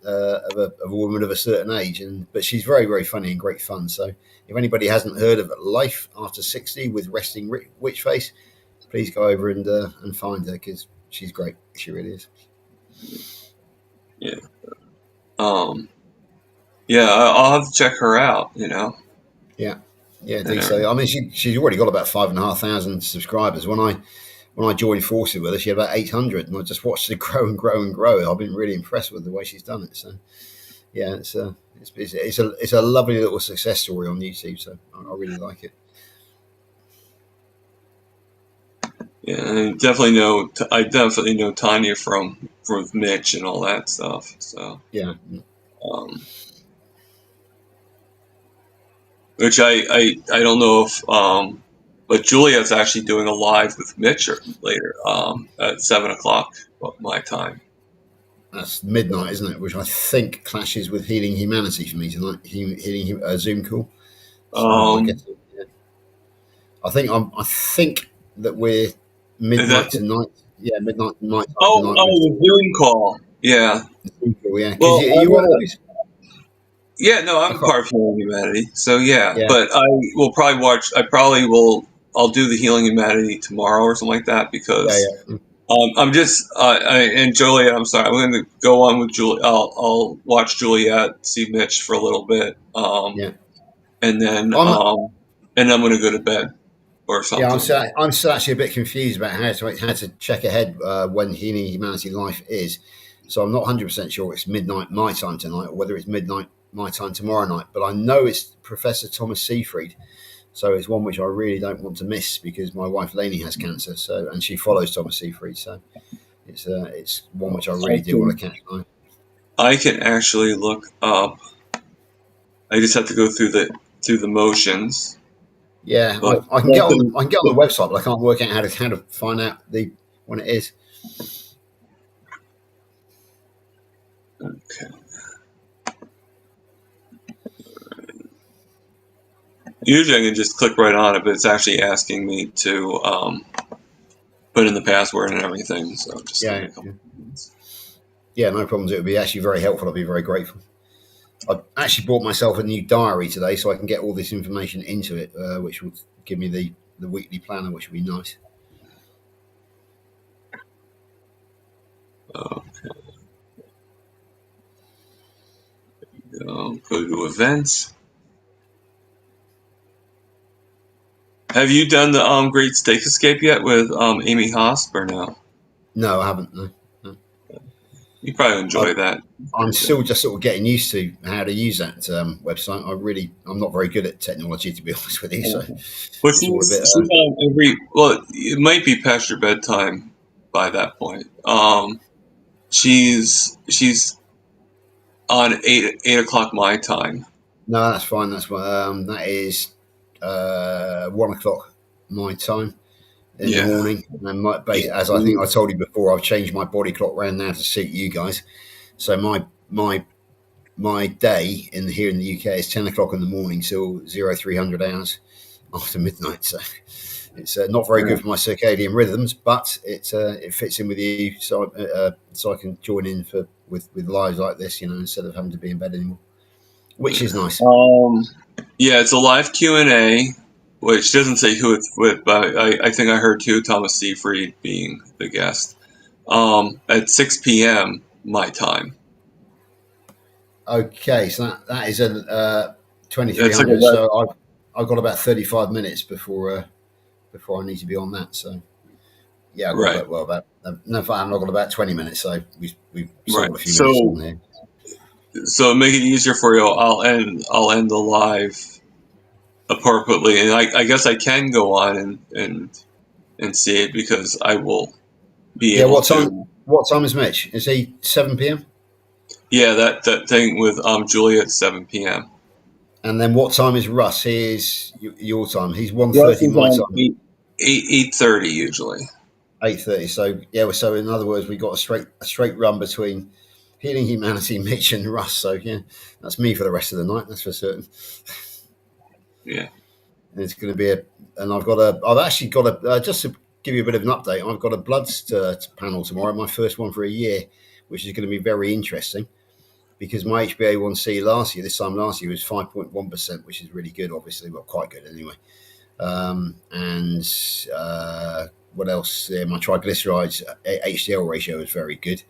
of a woman of a certain age, but she's very, very funny and great fun. So if anybody hasn't heard of Life After 60 with Resting Witch Face, please go over and find her, because she's great. She really is. Yeah. Yeah, I'll have to check her out. Yeah, so I mean, she's already got about 5,500 subscribers. When I joined forces with her, she had about 800, and I just watched her grow and grow and grow. I've been really impressed with the way she's done it. So yeah, it's a lovely little success story on YouTube. So I really like it. Yeah, I definitely know Tanya from Mitch and all that stuff. So yeah. Which I don't know if but Juliet's actually doing a live with Mitch later at 7:00 my time. That's midnight, isn't it? Which I think clashes with Healing Humanity for me tonight. Healing Zoom call. So I think that we're midnight tonight. Yeah, midnight tonight. The Zoom call. Yeah. Zoom call, yeah. Well, you one of those? Yeah, no, I'm part of Healing Humanity. So yeah, but I'll do the Healing Humanity tomorrow or something like that, because I'm just and Juliet, I'm sorry, I'm going to go on with Juliet. I'll watch Juliet, see Mitch for a little bit, and then I'm going to go to bed or something. Yeah, I'm still actually a bit confused about how to check ahead when Healing Humanity Life is. So I'm not 100% sure it's midnight my time tonight, or whether it's midnight my time tomorrow night. But I know it's Professor Thomas Seyfried. So it's one which I really don't want to miss, because my wife Lainey has cancer, and she follows Thomas Seyfried. So it's one which I really do want to catch. I can actually look up. I just have to go through the motions. Yeah, I can get on the website, but I can't work out how to find out when it is. Okay. Usually I can just click right on it, but it's actually asking me to put in the password and everything. So just yeah, no problems. It would be actually very helpful. I'd be very grateful. I actually bought myself a new diary today, so I can get all this information into it, which will give me the weekly planner, which would be nice. Okay. Go to events. Have you done the Great Steak Escape yet with Amy Hosp or no? No, I haven't. No. You probably enjoy that. I'm still just sort of getting used to how to use that website. I'm not very good at technology, to be honest with you. So, it might be past your bedtime by that point. She's on 8:00 my time. No, that's fine. That is 1:00 my time in the morning. And as I think I told you before, I've changed my body clock around now to suit you guys. So my day here in the UK is 10:00 in the morning till 0300 hours after midnight. So it's not very good for my circadian rhythms, but it fits in with you, so I can join in with lives like this, instead of having to be in bed anymore, which is nice. Yeah, it's a live Q&A, which doesn't say who it's with, but I think I heard too Thomas Seyfried being the guest at 6 p.m. my time. Okay, so that is a 2300. So I've got about 35 minutes before I need to be on that. So yeah, I've got I've got about 20 minutes. So we've sold a few minutes on there. So to make it easier for you, I'll end the live appropriately, and I guess I can go on and see it, because I will be able to. What time is Mitch? Is he 7 p.m.? Yeah, that thing with Julia at 7 p.m. And then what time is Russ? He is your time. He's 1:30 my time. 8:30 usually. 8:30. So yeah. So in other words, we got a straight run between Healing Humanity, Mitch, and Russ. So yeah, that's me for the rest of the night. That's for certain. Yeah. And it's going to be I've actually got just to give you a bit of an update, I've got a Bloods panel tomorrow, my first one for a year, which is going to be very interesting. because my HbA1c this time last year was 5.1%, which is really good, obviously, but quite good anyway. And what else? My triglycerides HDL ratio is very good.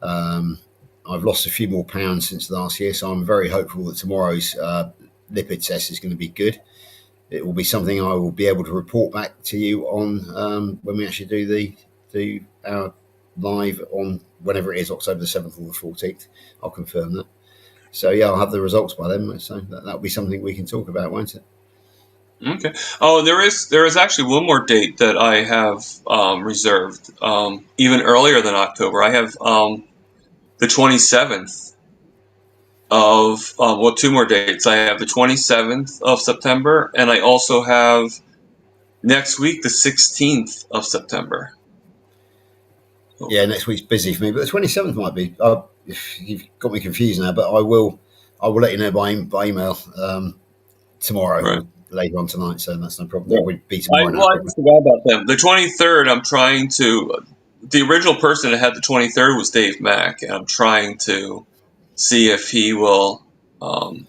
I've lost a few more pounds since last year, so I'm very hopeful that tomorrow's lipid test is going to be good. It will be something I will be able to report back to you on when we actually do our live on whenever it is, October the 7th or the 14th. I'll confirm that. So yeah, I'll have the results by then. So that'll be something we can talk about, won't it? Okay. Oh, there is actually one more date that I have reserved, even earlier than October. I have the 27th of two more dates. I have the 27th of September, and I also have next week the 16th of September. Yeah, next week's busy for me, but the 27th might be. You've got me confused now, but I will let you know by email tomorrow. Right. Later on tonight, so that's no problem. Yeah. That would be tomorrow. I just forgot about them. The 23rd, I'm trying to. The original person that had the 23rd was Dave Mack, and I'm trying to see if he will. And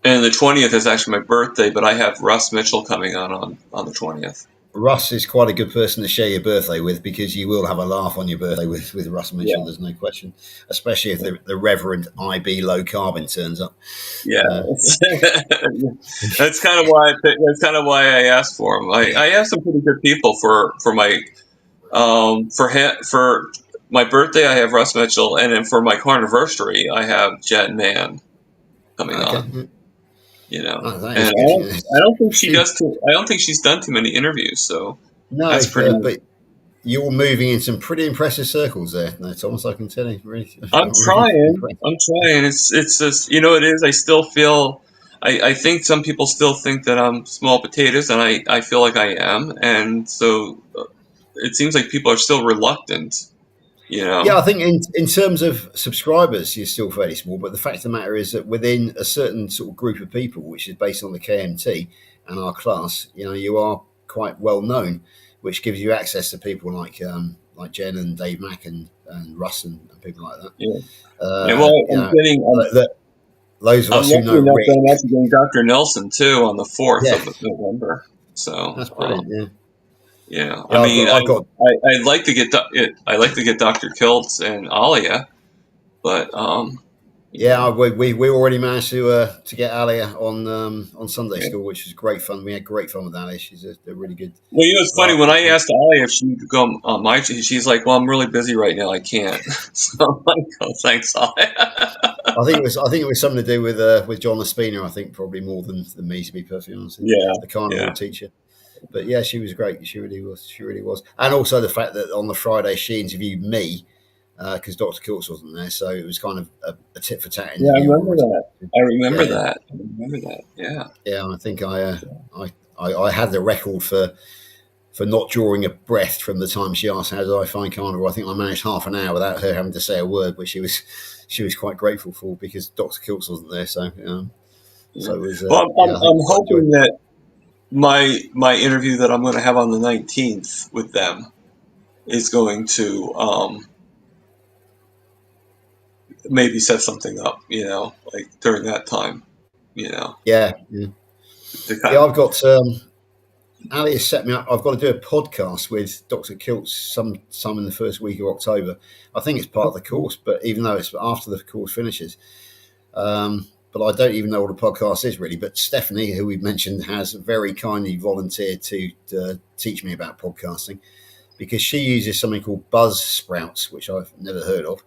the 20th is actually my birthday, but I have Russ Mitchell coming on the 20th. Russ is quite a good person to share your birthday with, because you will have a laugh on your birthday with Russ Mitchell. Yeah. There's no question, especially if the Reverend IB Low Carbon turns up. Yeah, that's kind of why I asked for him. I have some pretty good people for my for my birthday. I have Russ Mitchell, and then for my carniversary, I have Jen Mann coming on. You know, and I don't think she does. I don't think she's done too many interviews. So no, that's pretty. But you're moving in some pretty impressive circles there, Thomas. I can tell you. Really, I'm trying. It's just, it is. I still feel. I think some people still think that I'm small potatoes, and I feel like I am, and so it seems like people are still reluctant. Yeah, I think in terms of subscribers, you're still fairly small. But the fact of the matter is that within a certain sort of group of people, which is based on the KMT and our class, you are quite well known, which gives you access to people like Jen and Dave Mack and Russ and people like that. Yeah. I'm getting those of us who know Rick. I'm actually getting Dr. Nelson too on the 4th of November. So that's brilliant. Yeah, I mean, I'd like to get Dr. Kiltz and Alia, but we already managed to get Alia on Sunday School, which was great fun. We had great fun with Alia. She's a really good. Well, it's funny when I asked Alia if she could come on my, she's like, "Well, I'm really busy right now. I can't." So I'm like, "Oh, thanks, Alia." I think it was something to do with John Espina. I think probably more than me, to be perfectly honest. Yeah, the carnival teacher. But yeah, she was great. She really was. And also the fact that on the Friday she interviewed me, because Dr. Kiltz wasn't there, so it was kind of a tit for tat. Yeah, I remember that. Yeah. Yeah, I think I had the record for not drawing a breath from the time she asked how did I find carnival. I think I managed half an hour without her having to say a word, which she was quite grateful for, because Dr. Kiltz wasn't there. So so it was. Well, I'm hoping that my interview that I'm going to have on the 19th with them is going to maybe set something up, like during that time, Yeah. I've got Ali has set me up. I've got to do a podcast with Dr. Kiltz some in the first week of October. I think it's part of the course, but even though it's after the course finishes. But I don't even know what a podcast is really. But Stephanie, who we mentioned, has very kindly volunteered to teach me about podcasting, because she uses something called Buzzsprouts, which I've never heard of.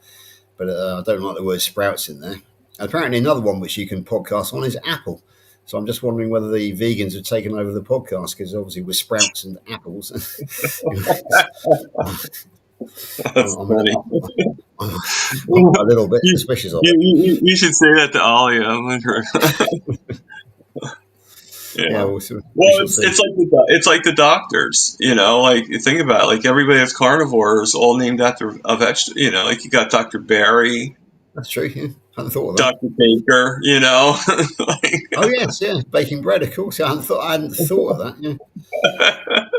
But I don't like the word sprouts in there. And apparently another one which you can podcast on is Apple. So I'm just wondering whether the vegans have taken over the podcast, because obviously with sprouts and apples. That's funny. I'm a little bit suspicious of it. You should say that to Alia. Yeah. It's like the doctors, like you think about it, like everybody that's carnivore is all named after a vegetable, like you got Dr. Barry. That's true. Yeah. I hadn't thought of that. Dr. Baker, Oh yes, yeah, baking bread, of course. I hadn't thought of that. Yeah.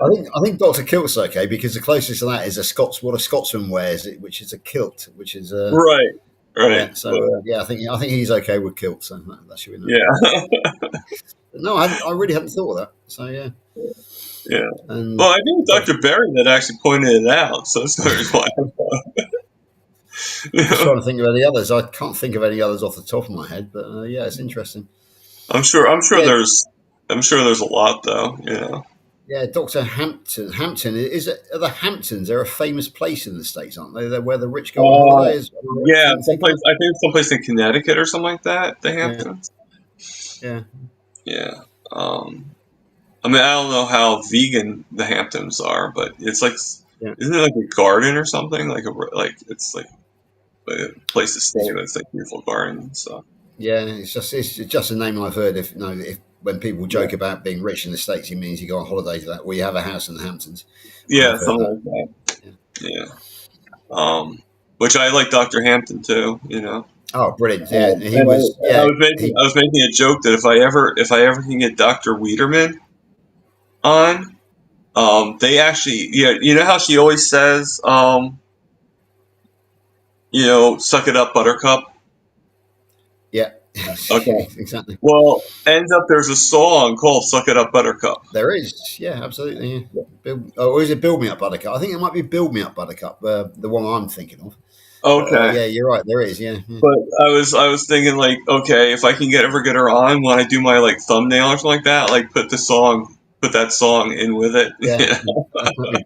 I think Dr. Kilt's okay because the closest to that is what a Scotsman wears, which is a kilt, which is Right. yeah. So I think he's okay with kilts. So that should be no problem. Yeah. No, I really hadn't thought of that. So yeah, Yeah. and Well, I think Dr. Berry that actually pointed it out, so that's why. just trying to think of any others. I can't think of any others off the top of my head, but yeah, it's interesting. I'm sure Yeah, there's a lot though. yeah. Dr. Hampton. Hampton are the Hamptons? They're a famous place in the States, aren't they? They're where the rich go on holidays. Yeah, someplace I think someplace in Connecticut or something like that. The Hamptons. Yeah. Yeah. I mean, I don't know how vegan the Hamptons are, but it's like, Yeah. isn't it like a garden or something? It's like a place to stay, but it's like beautiful garden and stuff. Yeah, it's just a name I've heard. If when people joke about being rich in the States, it means you go on holiday to that, or you have a house in the Hamptons. Yeah, I've heard something like that. Yeah. Which I like Dr. Hampton too. Oh, brilliant! Yeah, he And was. I Yeah, was making a joke that if I ever can get Dr. Wiederman on, they actually, you know how she always says, suck it up, Buttercup. yeah. Okay. Exactly. Well, ends up there's a song called "Suck It Up, Buttercup." There is. Yeah, absolutely. Yeah. Or is it "Build Me Up, Buttercup"? I think it might be "Build Me Up, Buttercup," the one I'm thinking of. Okay. Yeah, you're right. There is. Yeah. But I was thinking like, okay, if I can ever get her on when I do my like thumbnail or something like that, like put that song in with it. Yeah,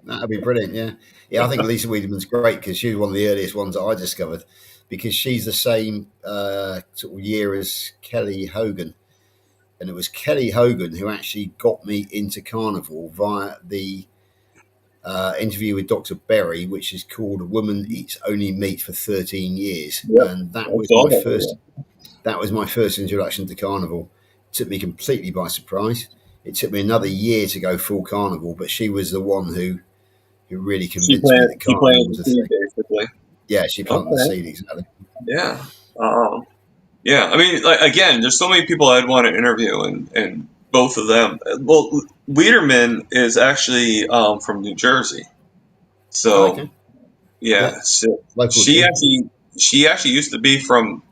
that'd be brilliant. Yeah, yeah. I think Lisa Wiedeman's great because she was one of the earliest ones that I discovered because she's the same sort of year as Kelly Hogan, and it was Kelly Hogan who actually got me into Carnival via the interview with Dr. Berry, which is called "A Woman Eats Only Meat for 13 Years," Yep. and that I was saw my that, first. That was my first introduction to Carnival. It took me completely by surprise. It took me another year to go full Carnival, but she was the one who really She convinced me that Carnival planted was the a seed thing. basically. Yeah, she planted the Okay. seed, exactly. Yeah. Yeah. I mean, like, again, there's so many people I'd want to interview, and both of them. Well, Wiederman is actually from New Jersey, so Okay. yeah. Yeah. So Local she too. actually used to be from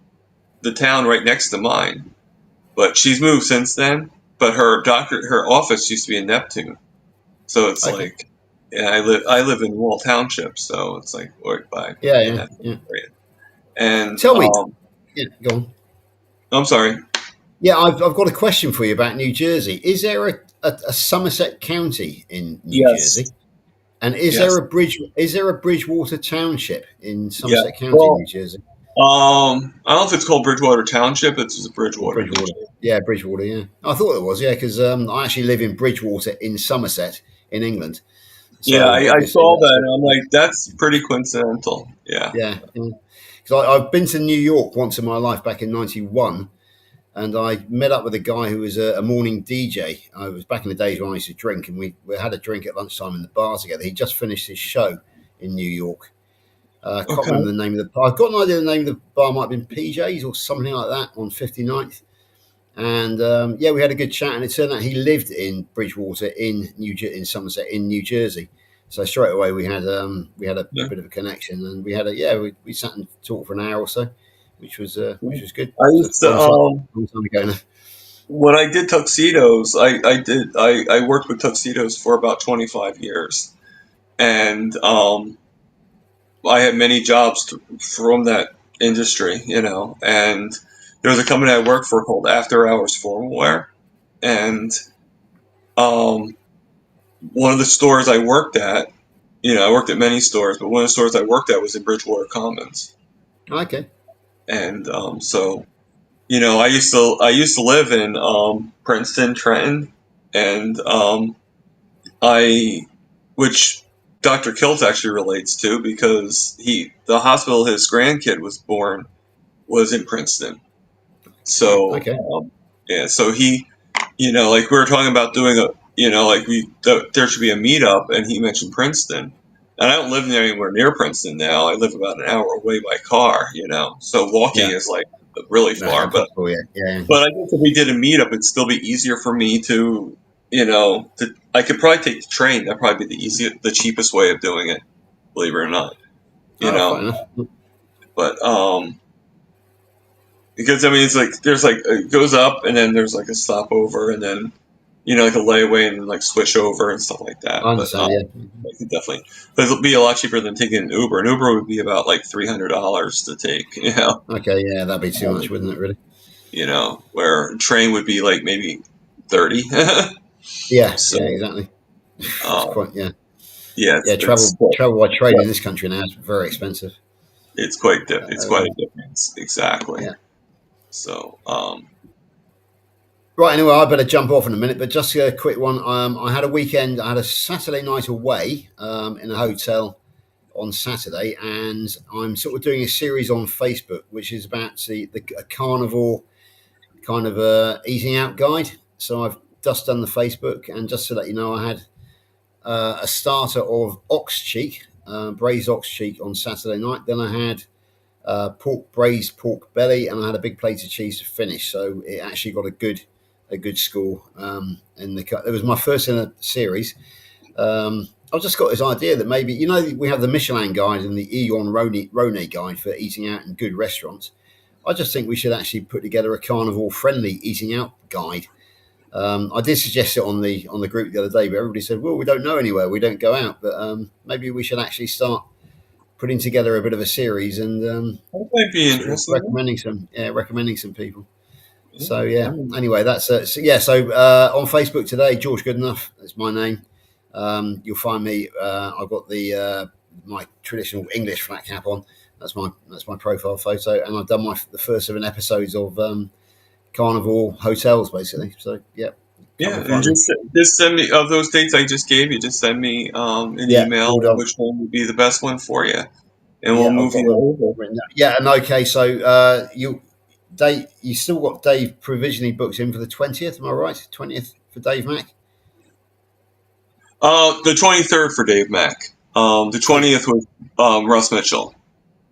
the town right next to mine, but she's moved since then. But her office used to be in Neptune, so it's Okay. like, yeah, I live in Wall Township, so it's like right by Yeah, the yeah, Neptune yeah. area. And Tell me. Yeah, go on. I'm sorry. Yeah, I've got a question for you about New Jersey. Is there a Somerset County in New Yes. Jersey? And is Yes. there a Bridgewater Township in Yeah. Somerset County, Well, New Jersey? I don't know if it's called Bridgewater Township. It's just Bridgewater. Bridgewater. Yeah, Bridgewater. Yeah, I thought it was. Yeah, because I actually live in Bridgewater in Somerset in England. So Yeah, I obviously saw that's that, and I'm like, that's pretty coincidental. Yeah. yeah. Because I've been to New York once in my life back in '91, and I met up with a guy who was a morning DJ. I was back in the days when I used to drink, and we had a drink at lunchtime in the bar together. He just finished his show in New York. I can't Okay. remember the name of the bar. I've got an idea the name of the bar might have been PJ's or something like that on 59th. And yeah, we had a good chat, and it turned out he lived in Bridgewater in Somerset in New Jersey. So straight away we had a Yeah. bit of a connection, and we sat and talked for an hour or so, which was good. I So used to long time ago now. when I did tuxedos, I worked with tuxedos for about 25 years, and I had many jobs from that industry, and there was a company I worked for called After Hours Formal Wear, and one of the stores I worked at, I worked at many stores, but one of the stores I worked at was in Bridgewater Commons, Okay. and so I used to live in Princeton, Trenton, and which Dr. Kilt actually relates to because the hospital his grandkid was born was in Princeton. So Okay. yeah, so he, like we were talking about doing there should be a meetup, and he mentioned Princeton, and I don't live anywhere near Princeton now. I live about an hour away by car, so walking Yeah. is like really No, far. But impossible, yeah. I guess if we did a meetup, it'd still be easier for me to I could probably take the train. That'd probably be the cheapest way of doing it. Believe it or not, you Oh, fair know. enough. But because I mean, it's like there's like it goes up and then there's like a stopover and then like a layaway and then like switch over and stuff like that. I But understand. Yeah. I could definitely, but it'll be a lot cheaper than taking an Uber. An Uber would be about like $300 to take. Okay. Yeah, that'd be too much, wouldn't it? Really? Where a train would be like maybe 30. Yeah. So Yeah. Exactly. It's um, quite. Yeah. yeah, Yeah. Travel by train in this country now is very expensive. it's quite it's quite Um, a difference. Exactly. yeah. So Right. Anyway, I better jump off in a minute, but just a quick one. I had a weekend. I had a Saturday night away in a hotel on Saturday, and I'm sort of doing a series on Facebook, which is about a carnivore kind of eating out guide. So I've just done the Facebook, and just to let you know, I had a starter of ox cheek, braised ox cheek on Saturday night. Then I had braised pork belly, and I had a big plate of cheese to finish. So it actually got a good score in the cut. It was my first in a series. I've just got this idea that maybe we have the Michelin guide and the Egon Rone guide for eating out in good restaurants. I just think we should actually put together a carnivore friendly eating out guide. I did suggest it on the group the other day, but everybody said, "Well, we don't know anywhere. We don't go out." But maybe we should actually start putting together a bit of a series and that might be sort of interesting. recommending some people. So Yeah. yeah. Anyway, that's So on Facebook today, George Goodenough. That's my name. You'll find me. I've got the my traditional English flat cap on. That's my profile photo, and I've done the first 7 episodes of Carnival Hotels, basically. So yeah, come Yeah, and and find me. just send me of those dates I just gave you. Just send me an Yeah, email all of done. which one would be the best one for you, and we'll Yeah, I've move got you them over. written down. Yeah, and okay. So you still got Dave provisionally booked in for the 20th. Am I right? 20th for Dave Mack. The 23rd for Dave Mack. The 20, 20th was Russ Mitchell.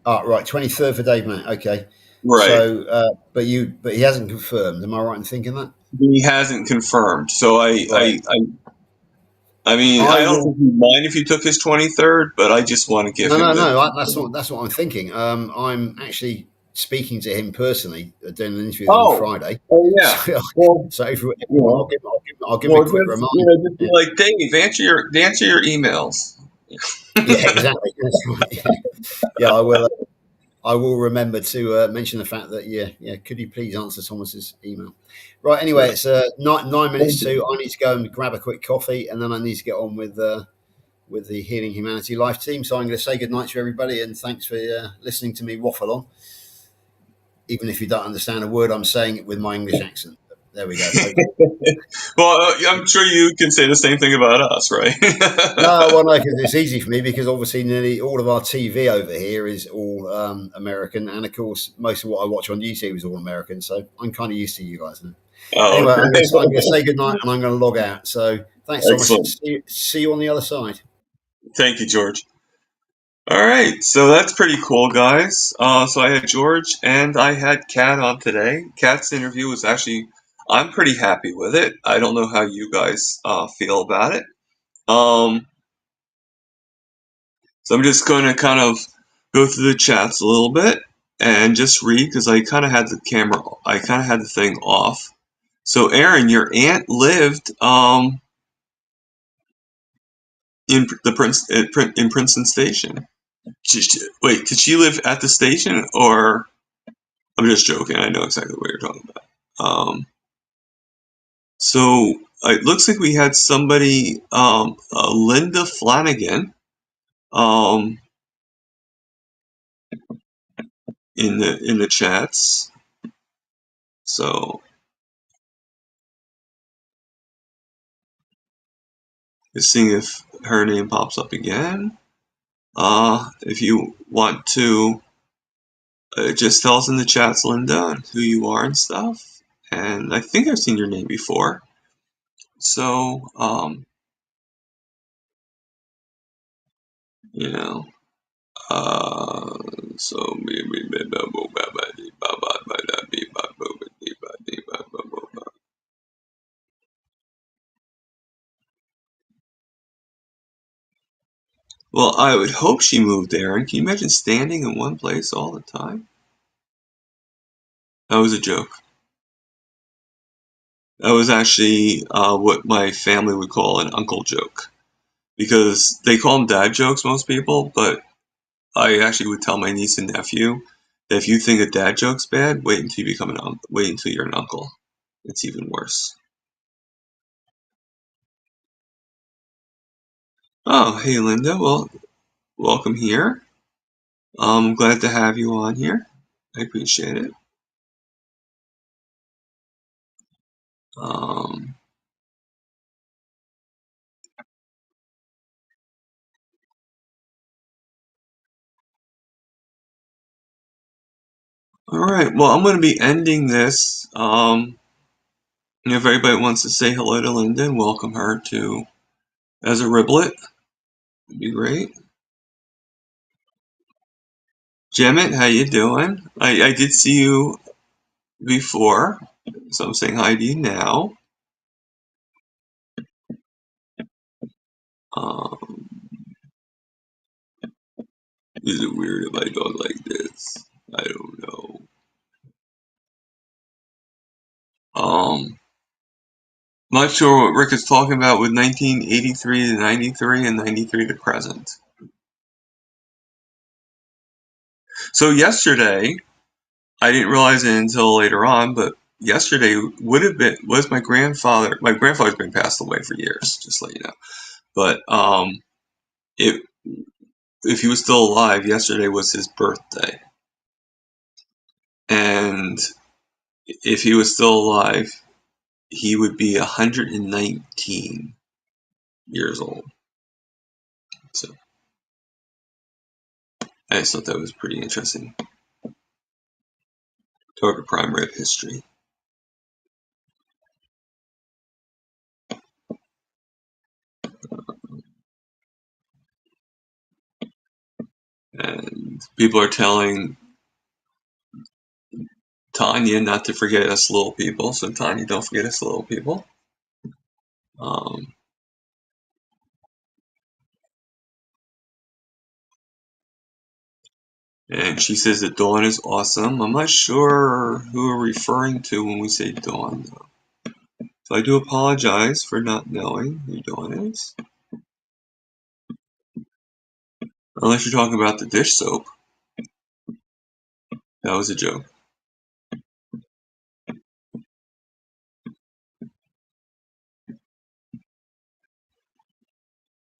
right, 23rd for Dave Mack. Okay. Right. So, but he hasn't confirmed. Am I right in thinking that? He hasn't confirmed, so Right. I mean, I I don't will. think he'd mind if you took his 23rd, but I just want to give No, him no, the. no. That's what I'm thinking. I'm actually speaking to him personally, doing an interview with him Oh, Friday. oh yeah. So, Well, I'll give him a well, quick just reminder. just be like Dave, answer your emails. Yeah, exactly. That's right. Yeah, I will. I will remember to mention the fact that yeah. Could you please answer Thomas's email? Right. Anyway, it's 9 minutes to. I need to go and grab a quick coffee, and then I need to get on with the Healing Humanity Life team. So I'm going to say good night to everybody, and thanks for listening to me waffle on. Even if you don't understand a word I'm saying it with my English accent. There we go, folks. Well, I'm sure you can say the same thing about us, right? No, well, no, because it's easy for me because obviously nearly all of our TV over here is all American, and of course most of what I watch on YouTube is all American. So I'm kind of used to you guys now. Oh, Anyway, I'm going to say good night and I'm going to log out. So thanks, Thomas. excellent. See you on the other side. Thank you, George. All right, so that's pretty cool, guys. So I had George and I had Kat on today. Kat's interview was actually, I'm pretty happy with it. I don't know how you guys feel about it. Um, so I'm just going to kind of go through the chats a little bit and just read because I kind of had the thing off. So Aaron, your aunt lived in in Princeton Station. Wait, did she live at the station or? I'm just joking. I know exactly what you're talking about. So it looks like we had somebody, Linda Flanagan, um, in the chats. So just seeing if her name pops up again. If you want to, just tell us in the chats, Linda, and who you are and stuff. And I think I've seen your name before. So, you know, so Well, I would hope she moved, Aaron. Can you imagine standing in one place all the time? That was a joke. That was actually what my family would call an uncle joke. Because they call them dad jokes, most people, but I actually would tell my niece and nephew that if you think a dad joke's bad, wait until you become an uncle. Wait until you're an uncle. It's even worse. Oh, hey Linda. Well, welcome here. I'm glad to have you on here. I appreciate it. Um, all right. Well, I'm going to be ending this. If anybody wants to say hello to Linda and welcome her to as a riblet, it'd be great. Jemmet, how you doing? I did see you before, so I'm saying hi to you now. Um, is it weird if I talk like this? I don't know. Not sure what Rick is talking about with 1983 to 93 and 93 to present. So yesterday, I didn't realize it until later on, but yesterday was my grandfather. My grandfather's been passed away for years, just to let you know. But it if he was still alive, yesterday was his birthday. And if he was still alive, he would be 119 years old. So I just thought that was pretty interesting. Talk of prime rib history. And people are telling Tanya not to forget us little people. So Tanya, don't forget us little people. And she says that Dawn is awesome. I'm not sure who we're referring to when we say Dawn, though. So I do apologize for not knowing who Dawn is. Unless you're talking about the dish soap. That was a joke.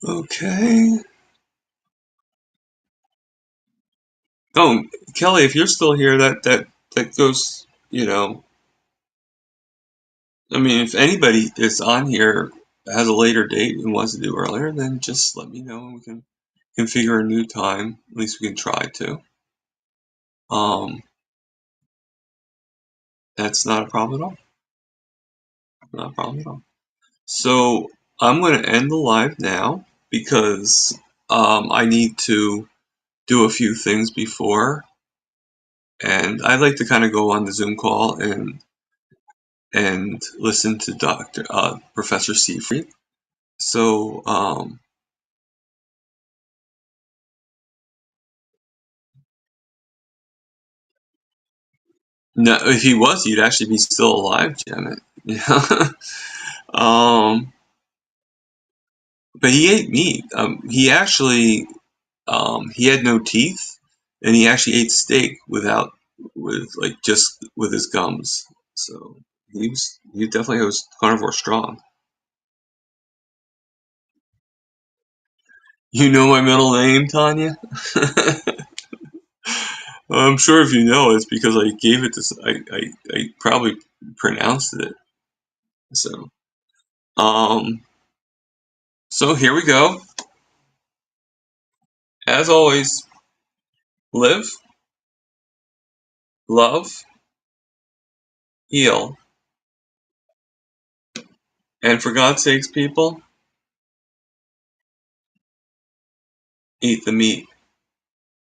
Okay. Oh, Kelly, if you're still here, that goes, I mean, if anybody is on here has a later date and wants to do earlier, then just let me know and we can configure a new time. At least we can try to. That's not a problem at all. Not a problem at all. So I'm going to end the live now because I need to do a few things before, and I'd like to kind of go on the Zoom call and listen to Professor Seifried. So no, if he was, he'd actually be still alive, Janet. Yeah. But he ate meat. He actually he had no teeth, and he actually ate steak just with his gums. So he definitely was carnivore strong. You know my middle name, Tanya? I'm sure if you know, it's because I gave it to. I probably pronounced it. So so here we go. As always, live, love, heal, and for God's sakes, people, eat the meat.